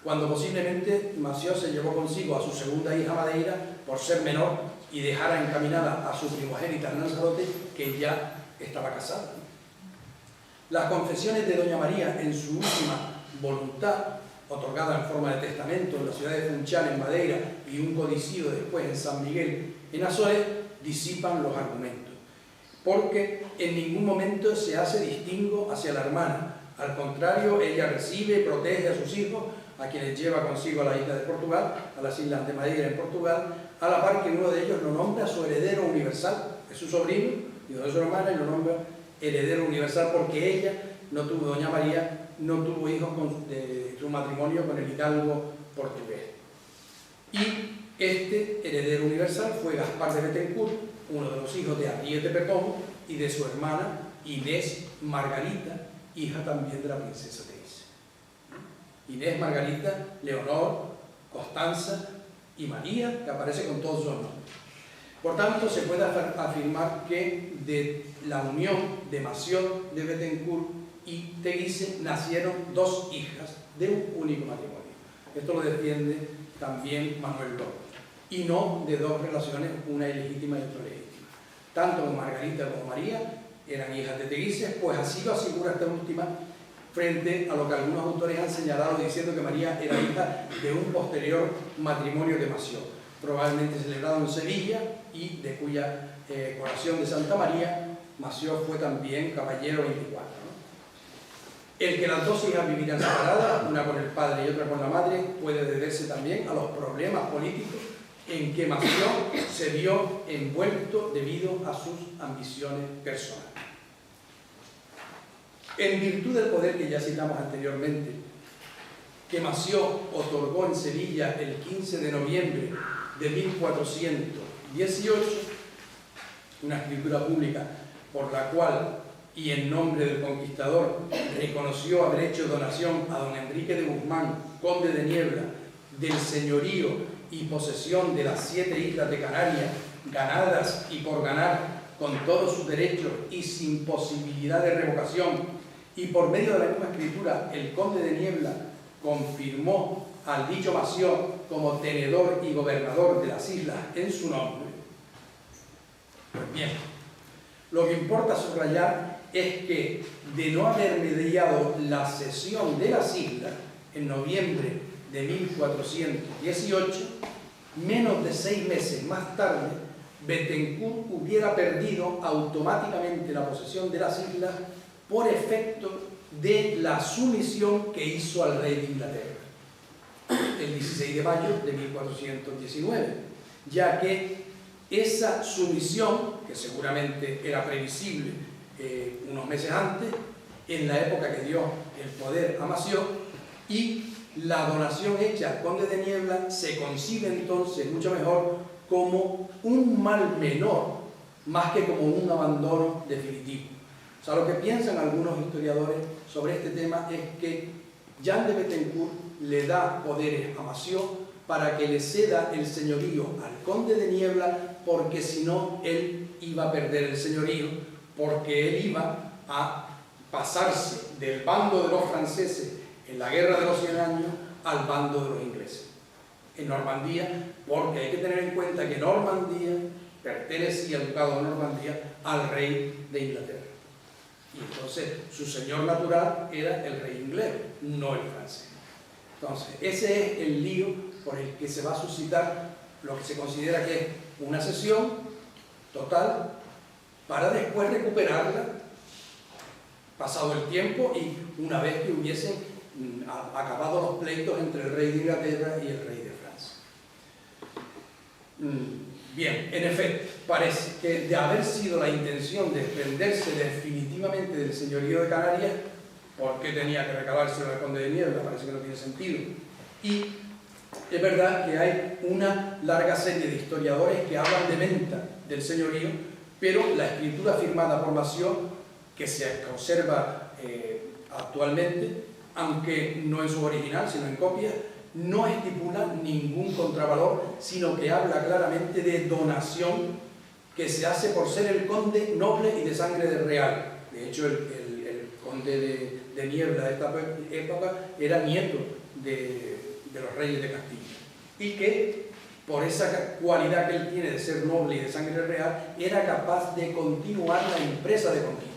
cuando posiblemente Mació se llevó consigo a su segunda hija Madeira por ser menor y dejara encaminada a su primogénita en Lanzarote, que ya estaba casada. Las confesiones de doña María en su última voluntad, otorgada en forma de testamento en la ciudad de Funchal, en Madeira, y un codicido después en San Miguel, en Azores, disipan los argumentos, porque en ningún momento se hace distingo hacia la hermana. Al contrario, ella recibe y protege a sus hijos, a quienes lleva consigo a la isla de Portugal, a las islas de Madeira en Portugal, a la par que uno de ellos lo nombra su heredero universal, es su sobrino, hijo de su hermana, y lo nombra heredero universal porque ella no tuvo, doña María, no tuvo hijos de su matrimonio con el hidalgo portugués. Y este heredero universal fue Gaspar de Betancourt, uno de los hijos de Arriete Perdomo y de su hermana Inés Margarita, hija también de la princesa Teguise. Inés Margarita, Leonor, Constanza y María, que aparece con todos sus nombres. Por tanto, se puede afirmar que de la unión de Mació de Betancourt y Teguise nacieron dos hijas de un único matrimonio. Esto lo defiende también Manuel Lobo. Y no de dos relaciones, una ilegítima y otra legítima. Tanto Margarita como María eran hijas de Teguise, pues así lo asegura esta última, frente a lo que algunos autores han señalado diciendo que María era hija de un posterior matrimonio de Mació. probablemente celebrado en Sevilla y de cuya coronación de Santa María Massieu fue también caballero 24. ¿no? El que las dos hijas vivieran separadas, una con el padre y otra con la madre, puede deberse también a los problemas políticos en que Massieu se vio envuelto debido a sus ambiciones personales. En virtud del poder que ya citamos anteriormente, que Massieu otorgó en Sevilla el 15 de noviembre de 1418, una escritura pública por la cual y en nombre del conquistador reconoció haber hecho donación a don Enrique de Guzmán, conde de Niebla, del señorío y posesión de las 7 islas de Canarias, ganadas y por ganar con todos sus derechos y sin posibilidad de revocación, y por medio de la misma escritura el conde de Niebla confirmó al dicho Massieu como tenedor y gobernador de las islas en su nombre. Pues bien, lo que importa subrayar es que de no haber mediado la cesión de las islas en noviembre de 1418, menos de 6 meses más tarde, Bethencourt hubiera perdido automáticamente la posesión de las islas por efecto de la sumisión que hizo al rey de Inglaterra el 16 de mayo de 1419, ya que esa sumisión, que seguramente era previsible unos meses antes, en la época que dio el poder a Massieu, y la donación hecha al conde de Niebla se concibe entonces mucho mejor como un mal menor, más que como un abandono definitivo. O sea, lo que piensan algunos historiadores sobre este tema es que Jean de Bethencourt le da poderes a Massieu para que le ceda el señorío al conde de Niebla, porque si no, él iba a perder el señorío, porque él iba a pasarse del bando de los franceses en la Guerra de los 100 años al bando de los ingleses en Normandía, porque hay que tener en cuenta que Normandía pertenecía al ducado de Normandía al rey de Inglaterra. Y entonces su señor natural era el rey inglés, no el francés. Entonces, ese es el lío por el que se va a suscitar lo que se considera que es una cesión total para después recuperarla pasado el tiempo y una vez que hubiesen acabado los pleitos entre el rey de Inglaterra y el rey de Francia. Bien, en efecto, parece que de haber sido la intención de desprenderse definitivamente del señorío de Canarias, ¿por qué tenía que recalárselo al conde de Niebla? Parece que no tiene sentido. Y es verdad que hay una larga serie de historiadores que hablan de venta del señorío, pero la escritura firmada por Massieu, que se conserva actualmente, aunque no en su original, sino en copia, no estipula ningún contravalor, sino que habla claramente de donación que se hace por ser el conde noble y de sangre de real. De hecho, el conde de Niebla de esta época era nieto de los reyes de Castilla, y que por esa cualidad que él tiene de ser noble y de sangre real, era capaz de continuar la empresa de conquista,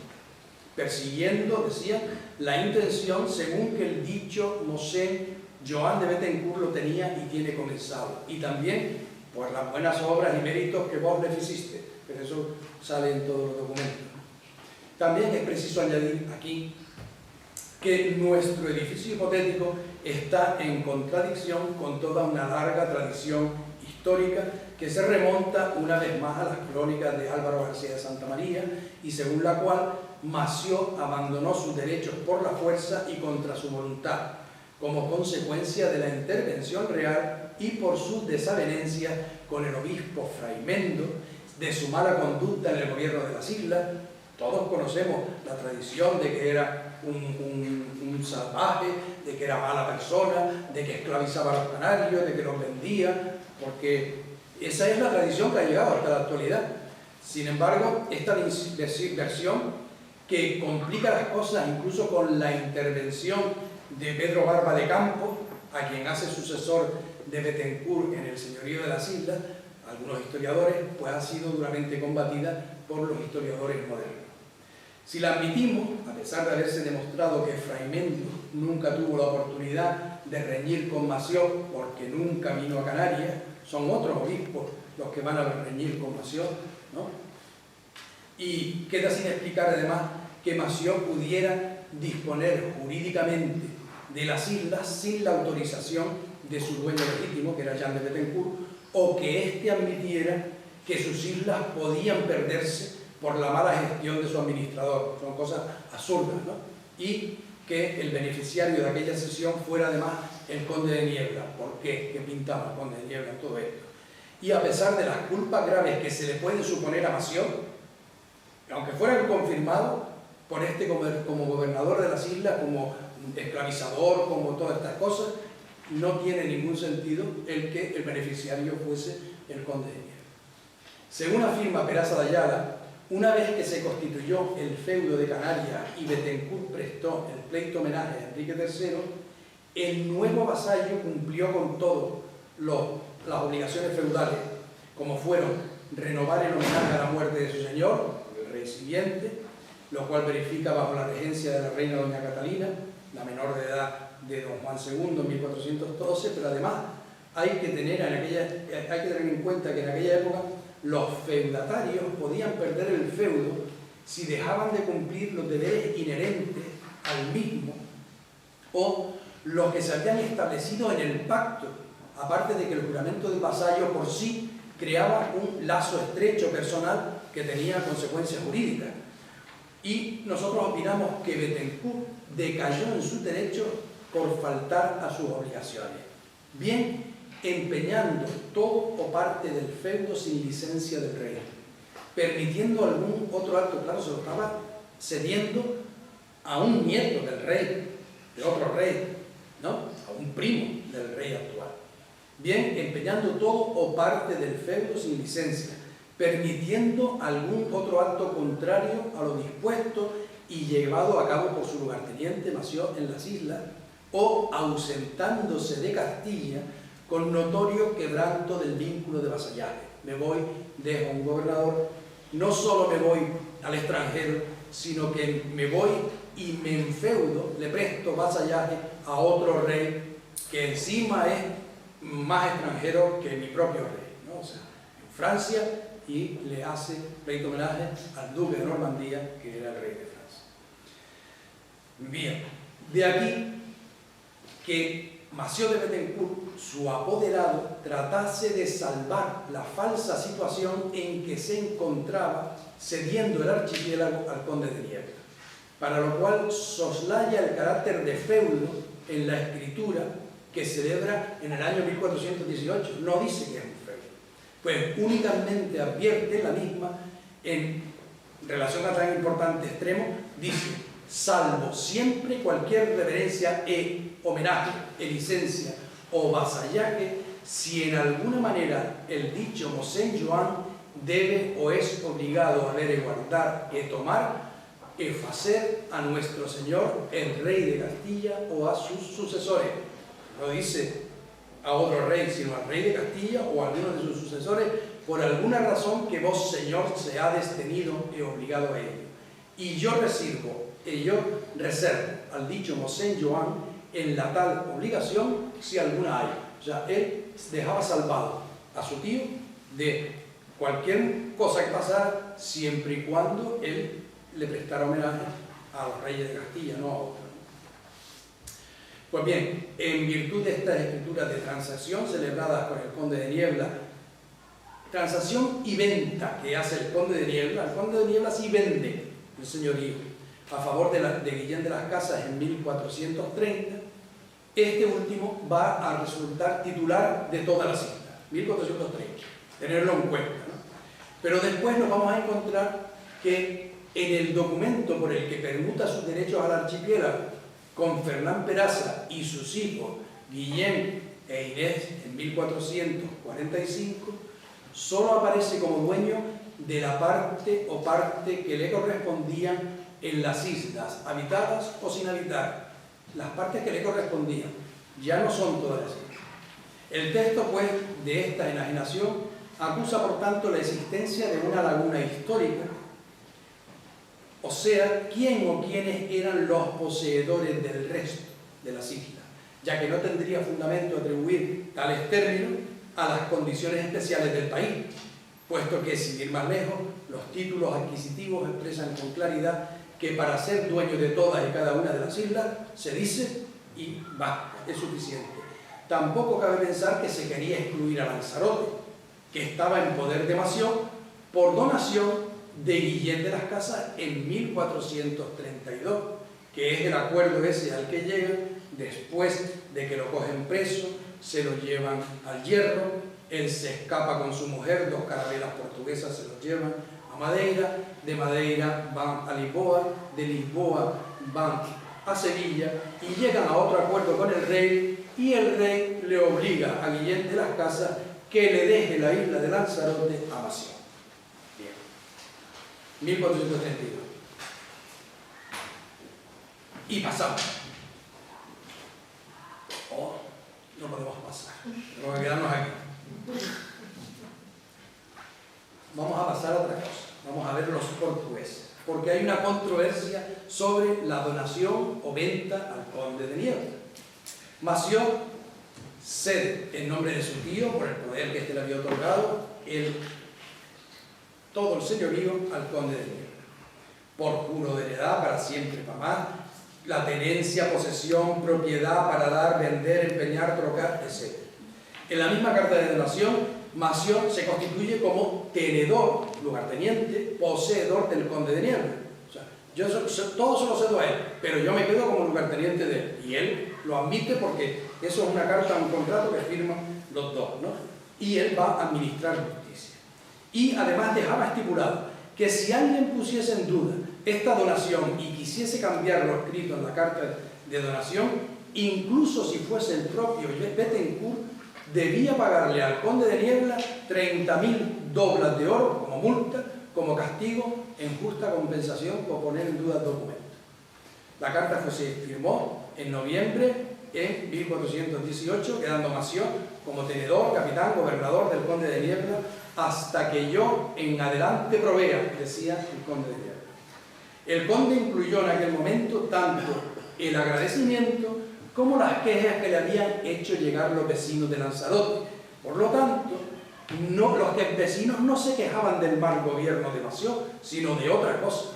persiguiendo, decía, la intención según que el dicho Mosén Joan de Bethencourt lo tenía y tiene comenzado, y también por las buenas obras y méritos que vos le hiciste, pero eso sale en todos los documentos. También es preciso añadir aquí que nuestro edificio hipotético está en contradicción con toda una larga tradición histórica que se remonta una vez más a las crónicas de Álvaro García de Santa María, y según la cual Massieu abandonó sus derechos por la fuerza y contra su voluntad, como consecuencia de la intervención real y por sus desavenencias con el obispo Fraimendo, de su mala conducta en el gobierno de las islas. Todos conocemos la tradición de que era un salvaje, de que era mala persona, de que esclavizaba a los canarios, de que los vendía, porque esa es la tradición que ha llegado hasta la actualidad. Sin embargo, esta versión que complica las cosas incluso con la intervención de Pedro Barba de Campos, a quien hace sucesor de Bethencourt en el señorío de las islas, algunos historiadores, pues ha sido duramente combatida por los historiadores modernos. Si la admitimos, a pesar de haberse demostrado que Fraimendo nunca tuvo la oportunidad de reñir con Massieu porque nunca vino a Canarias, son otros obispos los que van a reñir con Massieu, ¿no? Y queda sin explicar además que Massieu pudiera disponer jurídicamente de las islas sin la autorización de su dueño legítimo, que era Jean de Bettencourt, o que éste admitiera que sus islas podían perderse por la mala gestión de su administrador. Son cosas absurdas, ¿no? Y que el beneficiario de aquella cesión fuera además el conde de Niebla. ¿Por qué? ¿Qué pintaba el conde de Niebla en todo esto? Y a pesar de las culpas graves que se le pueden suponer a Massieu, aunque fueran confirmados por este como gobernador de las islas, como esclavizador, como todas estas cosas, no tiene ningún sentido el que el beneficiario fuese el conde de Niebla. Según afirma Peraza de Ayala, una vez que se constituyó el feudo de Canarias y Bettencourt prestó el pleito homenaje a Enrique III, el nuevo vasallo cumplió con todas las obligaciones feudales, como fueron renovar el homenaje a la muerte de su señor, el rey siguiente, lo cual verifica bajo la regencia de la reina doña Catalina, la menor de edad de don Juan II en 1412, pero además hay que tener en cuenta que en aquella época los feudatarios podían perder el feudo si dejaban de cumplir los deberes inherentes al mismo o los que se habían establecido en el pacto, aparte de que el juramento del vasallo por sí creaba un lazo estrecho personal que tenía consecuencias jurídicas. Y nosotros opinamos que Bettencourt decayó en sus derechos por faltar a sus obligaciones, bien empeñando todo o parte del feudo sin licencia del rey, permitiendo algún otro acto, claro, se lo estaba cediendo a un nieto del rey, de otro rey, ¿no? A un primo del rey actual. Bien, empeñando todo o parte del feudo sin licencia, permitiendo algún otro acto contrario a lo dispuesto y llevado a cabo por su lugarteniente Massieu en las islas, o ausentándose de Castilla con notorio quebranto del vínculo de vasallaje. Me voy, dejo a un gobernador, no solo me voy al extranjero, sino que me voy y me enfeudo, le presto vasallaje a otro rey que encima es más extranjero que mi propio rey, ¿no? O sea, en Francia, y le hace pleito homenaje al duque de Normandía, que era el rey de Francia. Bien, de aquí que Massieu de Bettencourt, su apoderado, tratase de salvar la falsa situación en que se encontraba cediendo el archipiélago al conde de Niebla, para lo cual soslaya el carácter de feudo en la escritura que celebra en el año 1418. No dice que es un feudo, pues únicamente advierte la misma en relación a tan importante extremo, dice: salvo siempre cualquier reverencia homenaje, licencia o vasallaje, si en alguna manera el dicho Mosén Joan debe o es obligado a ver, guardar y tomar, hacer a nuestro Señor el rey de Castilla o a sus sucesores. No dice a otro rey, sino al rey de Castilla o a alguno de sus sucesores, por alguna razón que vos, Señor, se ha destenido y obligado a ello. Y yo reservo al dicho Mosén Joan en la tal obligación, si alguna hay. O sea, él dejaba salvado a su tío de cualquier cosa que pasara, siempre y cuando él le prestara homenaje a los reyes de Castilla, no a otros. Pues bien, en virtud de estas escrituras de transacción celebradas con el conde de Niebla, transacción y venta que hace el conde de Niebla, el conde de Niebla sí vende el señorío a favor de Guillén de las Casas en 1430, este último va a resultar titular de todas las islas, 1430, tenerlo en cuenta, ¿no? Pero después nos vamos a encontrar que en el documento por el que permuta sus derechos al archipiélago con Fernán Peraza y sus hijos Guillén e Inés en 1445, solo aparece como dueño de la parte o parte que le correspondían en las islas, habitadas o sin habitar. Las partes que le correspondían ya no son todas las islas. El texto, pues, de esta enajenación acusa, por tanto, la existencia de una laguna histórica, o sea, quién o quiénes eran los poseedores del resto de las islas, ya que no tendría fundamento atribuir tales términos a las condiciones especiales del país, puesto que, sin ir más lejos, los títulos adquisitivos expresan con claridad que para ser dueño de todas y cada una de las islas se dice y basta, es suficiente. Tampoco cabe pensar que se quería excluir a Lanzarote, que estaba en poder de Massieu por donación de Guillén de las Casas en 1432, que es el acuerdo ese al que llegan después de que lo cogen preso, se lo llevan al Hierro, él se escapa con su mujer, 2 carabelas portuguesas se los llevan a Madeira, de Madeira van a Lisboa, de Lisboa van a Sevilla y llegan a otro acuerdo con el rey, y el rey le obliga a Guillén de las Casas que le deje la isla de Lanzarote a Massieu. Bien. 1432. Y pasamos. Oh, no podemos pasar. Tenemos que quedarnos aquí. Vamos a pasar a otra cosa. Vamos a ver los portugueses. Porque hay una controversia sobre la donación o venta al conde de Niebla. Massieu cede en nombre de su tío, por el poder que éste le había otorgado, todo el señorío al conde de Niebla. Por juro de heredad, para siempre, para más, la tenencia, posesión, propiedad para dar, vender, empeñar, trocar, etc. En la misma carta de donación, Massieu se constituye como tenedor, lugarteniente, poseedor del conde de Niebla. O sea, yo todo se lo cedo a él, pero yo me quedo como lugarteniente de él. Y él lo admite porque eso es una carta, un contrato que firman los dos, ¿no? Y él va a administrar justicia. Y además dejaba estipulado que si alguien pusiese en duda esta donación y quisiese cambiar lo escrito en la carta de donación, incluso si fuese el propio Bethencourt, debía pagarle al conde de Niebla 30.000 doblas de oro como multa, como castigo, en justa compensación por poner en duda el documento. La carta se firmó en noviembre en 1418, quedando Massieu como tenedor, capitán, gobernador del conde de Niebla, hasta que yo en adelante provea, decía el conde de Niebla. El conde incluyó en aquel momento tanto el agradecimiento como las quejas que le habían hecho llegar los vecinos de Lanzarote. Por lo tanto, los vecinos no se quejaban del mal gobierno de Massieu, sino de otra cosa.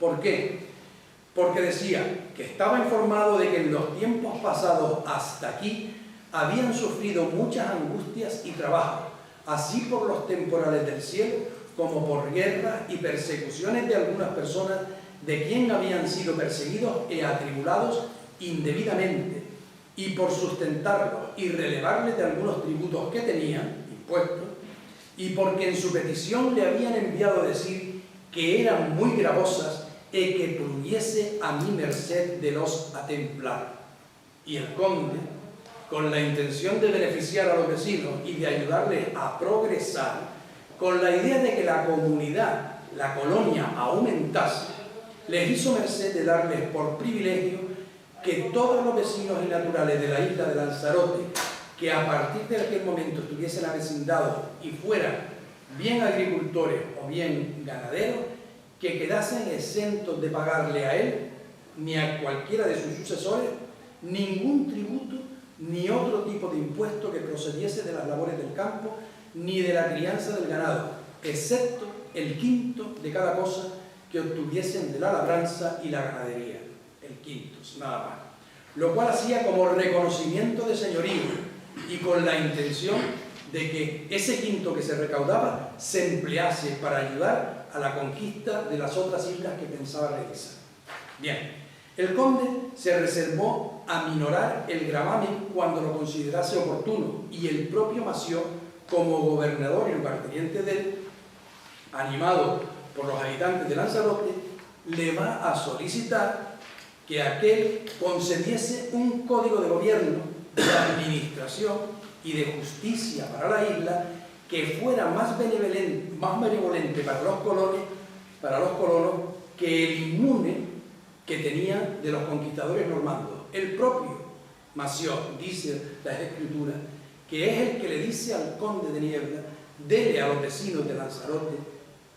¿Por qué? Porque decía que estaba informado de que en los tiempos pasados hasta aquí habían sufrido muchas angustias y trabajos, así por los temporales del cielo como por guerras y persecuciones de algunas personas de quien habían sido perseguidos y atribulados indebidamente, y por sustentarlos y relevarles de algunos tributos que tenían, impuestos, y porque en su petición le habían enviado a decir que eran muy gravosas y que pudiese a mi merced de los atemplar. Y el conde, con la intención de beneficiar a los vecinos y de ayudarles a progresar, con la idea de que la comunidad, la colonia, aumentase, les hizo merced de darles por privilegio que todos los vecinos y naturales de la isla de Lanzarote, que a partir de aquel momento estuviesen avecindados y fueran bien agricultores o bien ganaderos, que quedasen exentos de pagarle a él, ni a cualquiera de sus sucesores, ningún tributo, ni otro tipo de impuesto que procediese de las labores del campo, ni de la crianza del ganado, excepto el quinto de cada cosa que obtuviesen de la labranza y la ganadería. El quinto, nada más. Lo cual hacía como reconocimiento de señorío y con la intención de que ese quinto que se recaudaba se emplease para ayudar a la conquista de las otras islas que pensaba realizar. Bien, el conde se reservó aminorar el gravamen cuando lo considerase oportuno, y el propio Massieu, como gobernador y lugarteniente de él, animado por los habitantes de Lanzarote, le va a solicitar que aquel concediese un código de gobierno, de administración y de justicia para la isla que fuera más benevolente para los colonos que el inmune que tenían de los conquistadores normandos. El propio Massieu, dice las escrituras, que es el que le dice al conde de Niebla, dele a los vecinos de Lanzarote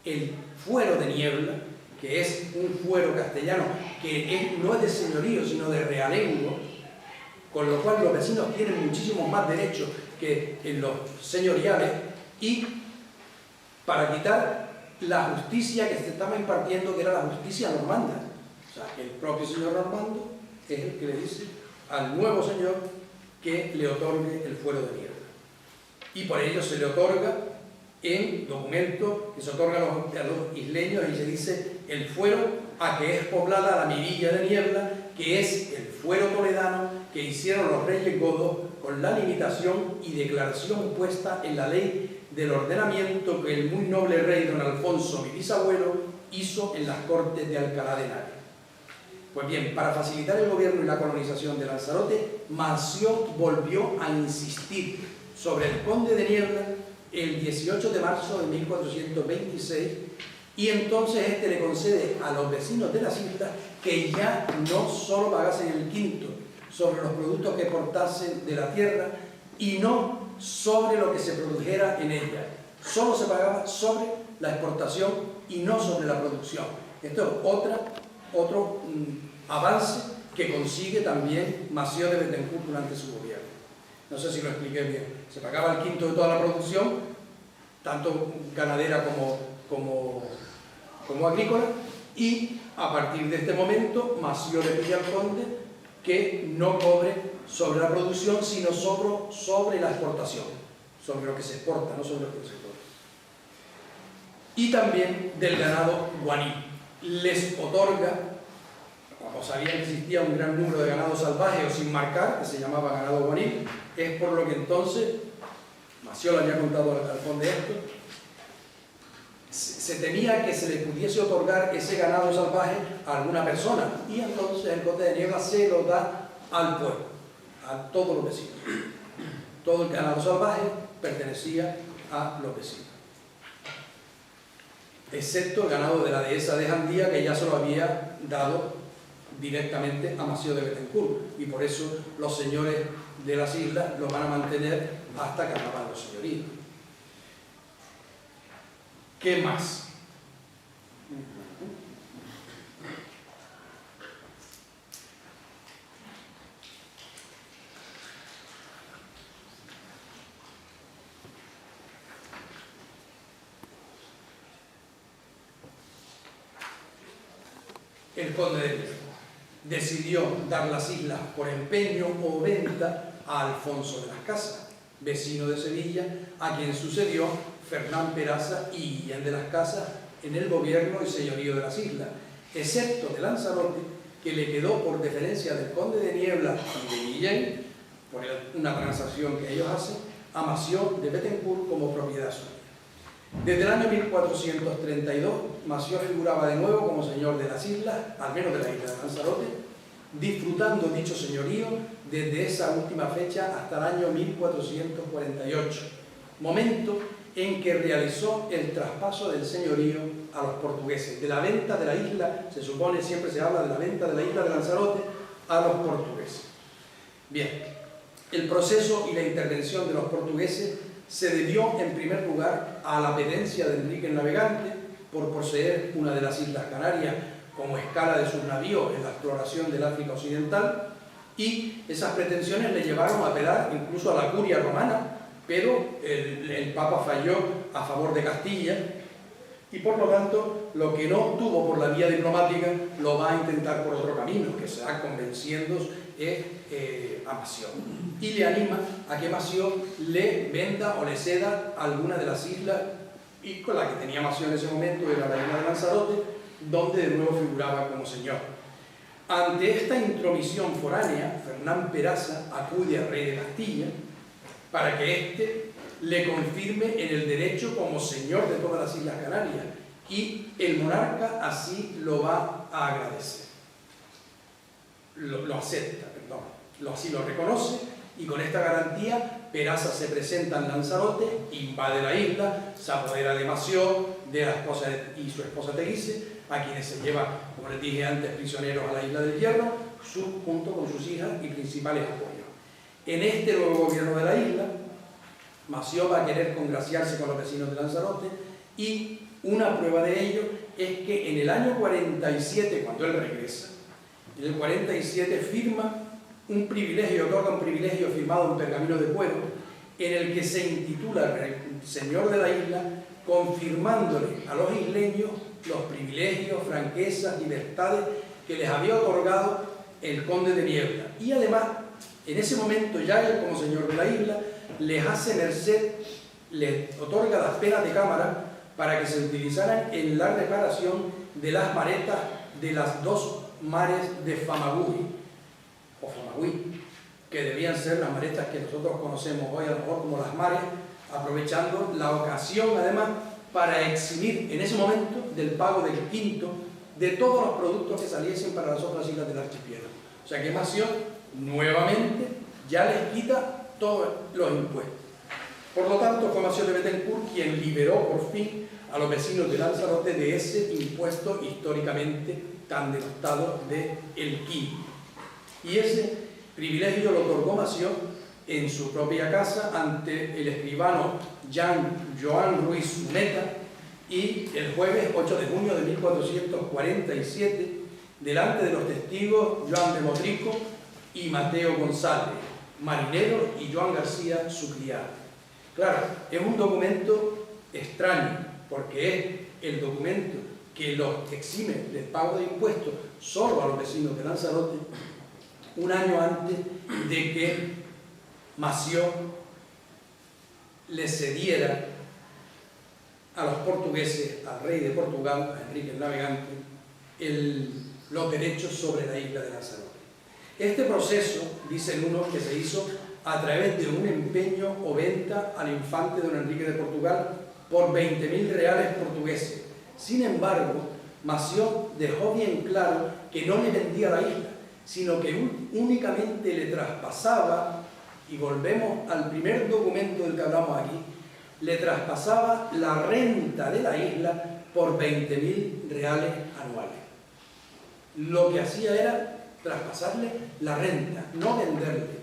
el fuero de Niebla, que es un fuero castellano, que no es de señorío, sino de realengo, con lo cual los vecinos tienen muchísimos más derechos que en los señoriales, y para quitar la justicia que se estaba impartiendo, que era la justicia normanda. O sea, el propio señor Normando es el que le dice al nuevo señor que le otorgue el fuero de niebla. Y por ello se le otorga en documento que se otorga a los isleños, y se dice el fuero a que es poblada la mirilla de niebla, que es el fuero toledano que hicieron los reyes godos con la limitación y declaración puesta en la ley del ordenamiento que el muy noble rey don Alfonso, mi bisabuelo, hizo en las Cortes de Alcalá de Henares. Pues bien, para facilitar el gobierno y la colonización de Lanzarote, Mació volvió a insistir sobre el conde de Niebla el 18 de marzo de 1426, y entonces este le concede a los vecinos de las islas que ya no solo pagasen el quinto sobre los productos que portasen de la tierra, y no sobre lo que se produjera en ella. Solo se pagaba sobre la exportación y no sobre la producción. Esto es otro avance que consigue también Mació de Bethencourt durante su gobierno. No sé si lo expliqué bien. Se pagaba el quinto de toda la producción, tanto ganadera como agrícola, y a partir de este momento Mació le pide al conde que no cobre sobre la producción, sino sobre la exportación, sobre lo que se exporta, no sobre lo que se exporta. Y también del ganado guaní. Les otorga, como sabían que existía un gran número de ganado salvaje o sin marcar, que se llamaba ganado guaní, es por lo que entonces, Mació le había contado al conde esto, se temía que se le pudiese otorgar ese ganado salvaje a alguna persona, y entonces el conde de Niebla se lo da al pueblo, a todos los vecinos. Todo el ganado salvaje pertenecía a los vecinos, excepto el ganado de la dehesa de Jandía, que ya se lo había dado directamente a Mació de Bethencourt, y por eso los señores de las islas lo van a mantener hasta que acaban los señoríos. ¿Qué más? El conde de Niebla decidió dar las islas por empeño o venta a Alfonso de las Casas, vecino de Sevilla, a quien sucedió Fernán Peraza y Guillén de las Casas en el gobierno y señorío de las islas, excepto de Lanzarote, que le quedó por deferencia del conde de Niebla y de Guillén, por una transacción que ellos hacen, a Mació de Bethencourt como propiedad suya. Desde el año 1432, Mació figuraba de nuevo como señor de las islas, al menos de la isla de Lanzarote, disfrutando dicho señorío desde esa última fecha hasta el año 1448, momento en que realizó el traspaso del señorío a los portugueses. De la venta de la isla, se supone, siempre se habla de la venta de la isla de Lanzarote a los portugueses. Bien, el proceso y la intervención de los portugueses se debió en primer lugar a la pedencia de Enrique el Navegante por poseer una de las Islas Canarias como escala de sus navíos en la exploración del África Occidental, y esas pretensiones le llevaron a apelar incluso a la curia romana, pero el Papa falló a favor de Castilla, y por lo tanto lo que no obtuvo por la vía diplomática lo va a intentar por otro camino, que será convenciendo a Mació, y le anima a que Mació le venda o le ceda alguna de las islas, y con la que tenía Mació en ese momento era la isla de Lanzarote, donde de nuevo figuraba como señor. Ante esta intromisión foránea, Fernán Peraza acude al rey de Castilla para que éste le confirme en el derecho como señor de todas las Islas Canarias, y el monarca así lo va a agradecer. Lo acepta, perdón, así lo reconoce, y con esta garantía Peraza se presenta en Lanzarote, invade la isla, se apodera de Mació, de la esposa y su esposa Teguise, a quienes se lleva, como les dije antes, prisioneros a la isla del Hierro, junto con sus hijas y principales apoyos. En este nuevo gobierno de la isla, Mació va a querer congraciarse con los vecinos de Lanzarote, y una prueba de ello es que en el año 47, cuando él regresa, en el 47 firma un privilegio, otorga un privilegio firmado en pergamino de cuero, en el que se intitula Señor de la isla, confirmándole a los isleños los privilegios, franquezas, libertades que les había otorgado el conde de Niebla. Y además, en ese momento ya él, como señor de la isla, les hace merced, les otorga las penas de cámara para que se utilizaran en la reparación de las maretas de las dos mares de Famagüí, o Famagüí, que debían ser las maretas que nosotros conocemos hoy a lo mejor como las mares, aprovechando la ocasión además para eximir en ese momento del pago del quinto de todos los productos que saliesen para las otras islas del archipiélago. O sea que Massieu nuevamente ya les quita todos los impuestos. Por lo tanto, fue Massieu de Bettencourt quien liberó por fin a los vecinos de Lanzarote de ese impuesto históricamente tan denostado del quinto. Y ese privilegio lo otorgó Massieu en su propia casa ante el escribano Joan Ruiz Muneta, y el jueves 8 de junio de 1447 delante de los testigos Joan de Motrico y Mateo González, marinero, y Joan García, su criado. Claro, es un documento extraño, porque es el documento que los exime del pago de impuestos solo a los vecinos de Lanzarote, un año antes de que Massieu le cediera a los portugueses, al rey de Portugal, a Enrique el Navegante, los derechos sobre la isla de Lanzarote. Este proceso, dicen unos, que se hizo a través de un empeño o venta al infante don Enrique de Portugal por 20.000 reales portugueses. Sin embargo, Massieu dejó bien claro que no le vendía la isla, sino que únicamente le traspasaba, y volvemos al primer documento del que hablamos aquí, le traspasaba la renta de la isla por 20.000 reales anuales. Lo que hacía era traspasarle la renta, no venderle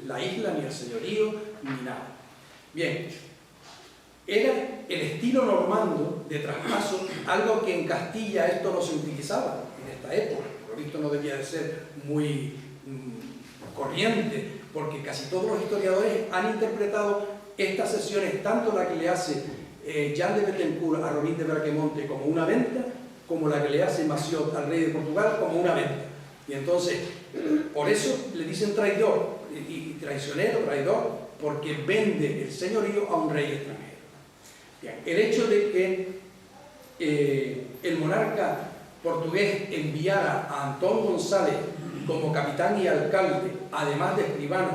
la isla, ni el señorío, ni nada. Bien, era el estilo normando de traspaso, algo que en Castilla esto no se utilizaba en esta época. Por lo visto no debía de ser muy corriente, porque casi todos los historiadores han interpretado estas sesiones, tanto la que le hace Jean de Bettencourt a Robin de Braquemonte como una venta, como la que le hace Massieu al rey de Portugal como una venta. Y entonces, por eso le dicen traidor, y traicionero, traidor, porque vende el señorío a un rey extranjero. Bien, el hecho de que el monarca portugués enviara a Antón González como capitán y alcalde, además de escribano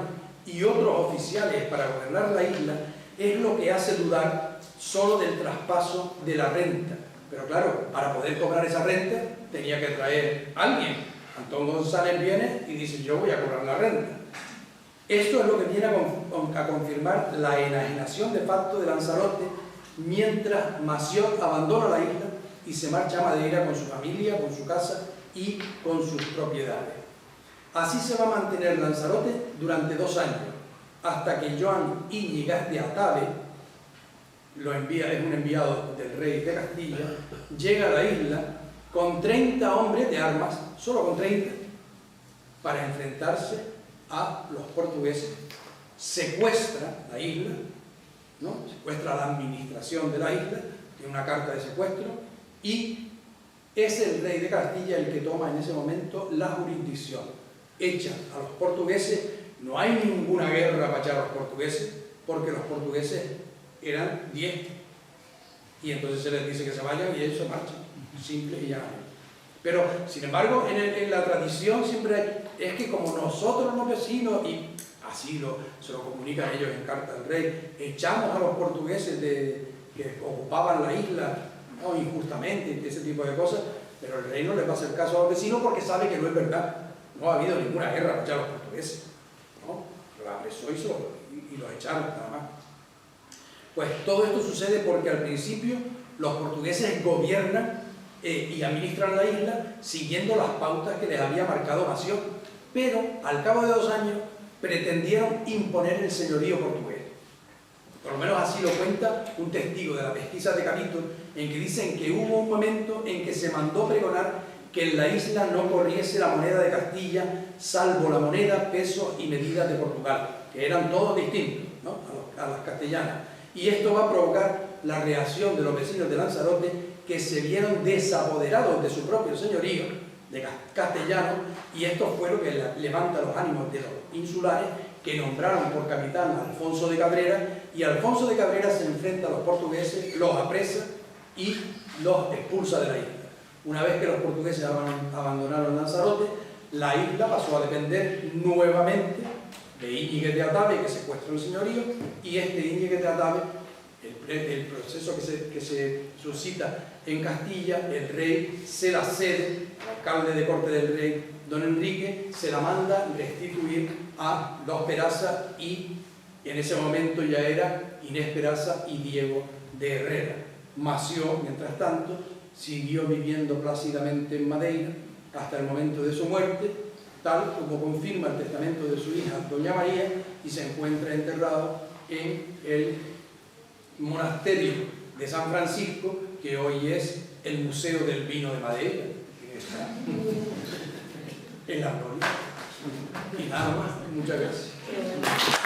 y otros oficiales para gobernar la isla, es lo que hace dudar solo del traspaso de la renta. Pero claro, para poder cobrar esa renta tenía que traer a alguien. Antón González viene y dice: yo voy a cobrar la renta. Esto es lo que viene a confirmar la enajenación de facto de Lanzarote, mientras Massieu abandona la isla y se marcha a Madeira con su familia, con su casa y con sus propiedades. Así se va a mantener Lanzarote durante 2 años, hasta que Joan Íñigas de Atave, es un enviado del rey de Castilla, llega a la isla con 30 hombres de armas, solo con 30, para enfrentarse a los portugueses. Secuestra la isla, ¿no? Secuestra la administración de la isla, tiene una carta de secuestro, y es el rey de Castilla el que toma en ese momento la jurisdicción. Echan a los portugueses, no hay ninguna guerra para echar a los portugueses, porque los portugueses eran 10, y entonces se les dice que se vayan y ellos se marchan, simple y llanamente. Pero, sin embargo, en la tradición siempre es que como nosotros los vecinos, y así se lo comunican ellos en carta al rey, echamos a los portugueses que ocupaban la isla, ¿no?, injustamente, ese tipo de cosas, pero el rey no le va a hacer caso a los vecinos porque sabe que no es verdad. No ha habido ninguna guerra para echar a los portugueses, ¿no? Los apresó y los echaron nada más. Pues todo esto sucede porque al principio los portugueses gobiernan y administran la isla siguiendo las pautas que les había marcado Massieu, pero al cabo de 2 años pretendieron imponer el señorío portugués. Por lo menos así lo cuenta un testigo de la pesquisa de Capítol, en que dicen que hubo un momento en que se mandó pregonar que en la isla no corriese la moneda de Castilla, salvo la moneda, peso y medida de Portugal, que eran todos distintos, ¿no?, a las castellanas. Y esto va a provocar la reacción de los vecinos de Lanzarote, que se vieron desapoderados de su propio señorío, de castellanos, y esto fue lo que levanta los ánimos de los insulares, que nombraron por capitán a Alfonso de Cabrera, y Alfonso de Cabrera se enfrenta a los portugueses, los apresa y los expulsa de la isla. Una vez que los portugueses abandonaron Lanzarote, la isla pasó a depender nuevamente de Íñiguez de Atave, que secuestra el señorío, y este Íñiguez de Atave, el proceso que se suscita en Castilla, el rey se la cede al alcalde de corte del rey, don Enrique, se la manda restituir a los Peraza, y en ese momento ya era Inés Peraza y Diego de Herrera. Mació, mientras tanto, siguió viviendo plácidamente en Madeira hasta el momento de su muerte, tal como confirma el testamento de su hija doña María, y se encuentra enterrado en el monasterio de San Francisco, que hoy es el Museo del Vino de Madeira, que está en la gloria. Y nada más, muchas gracias.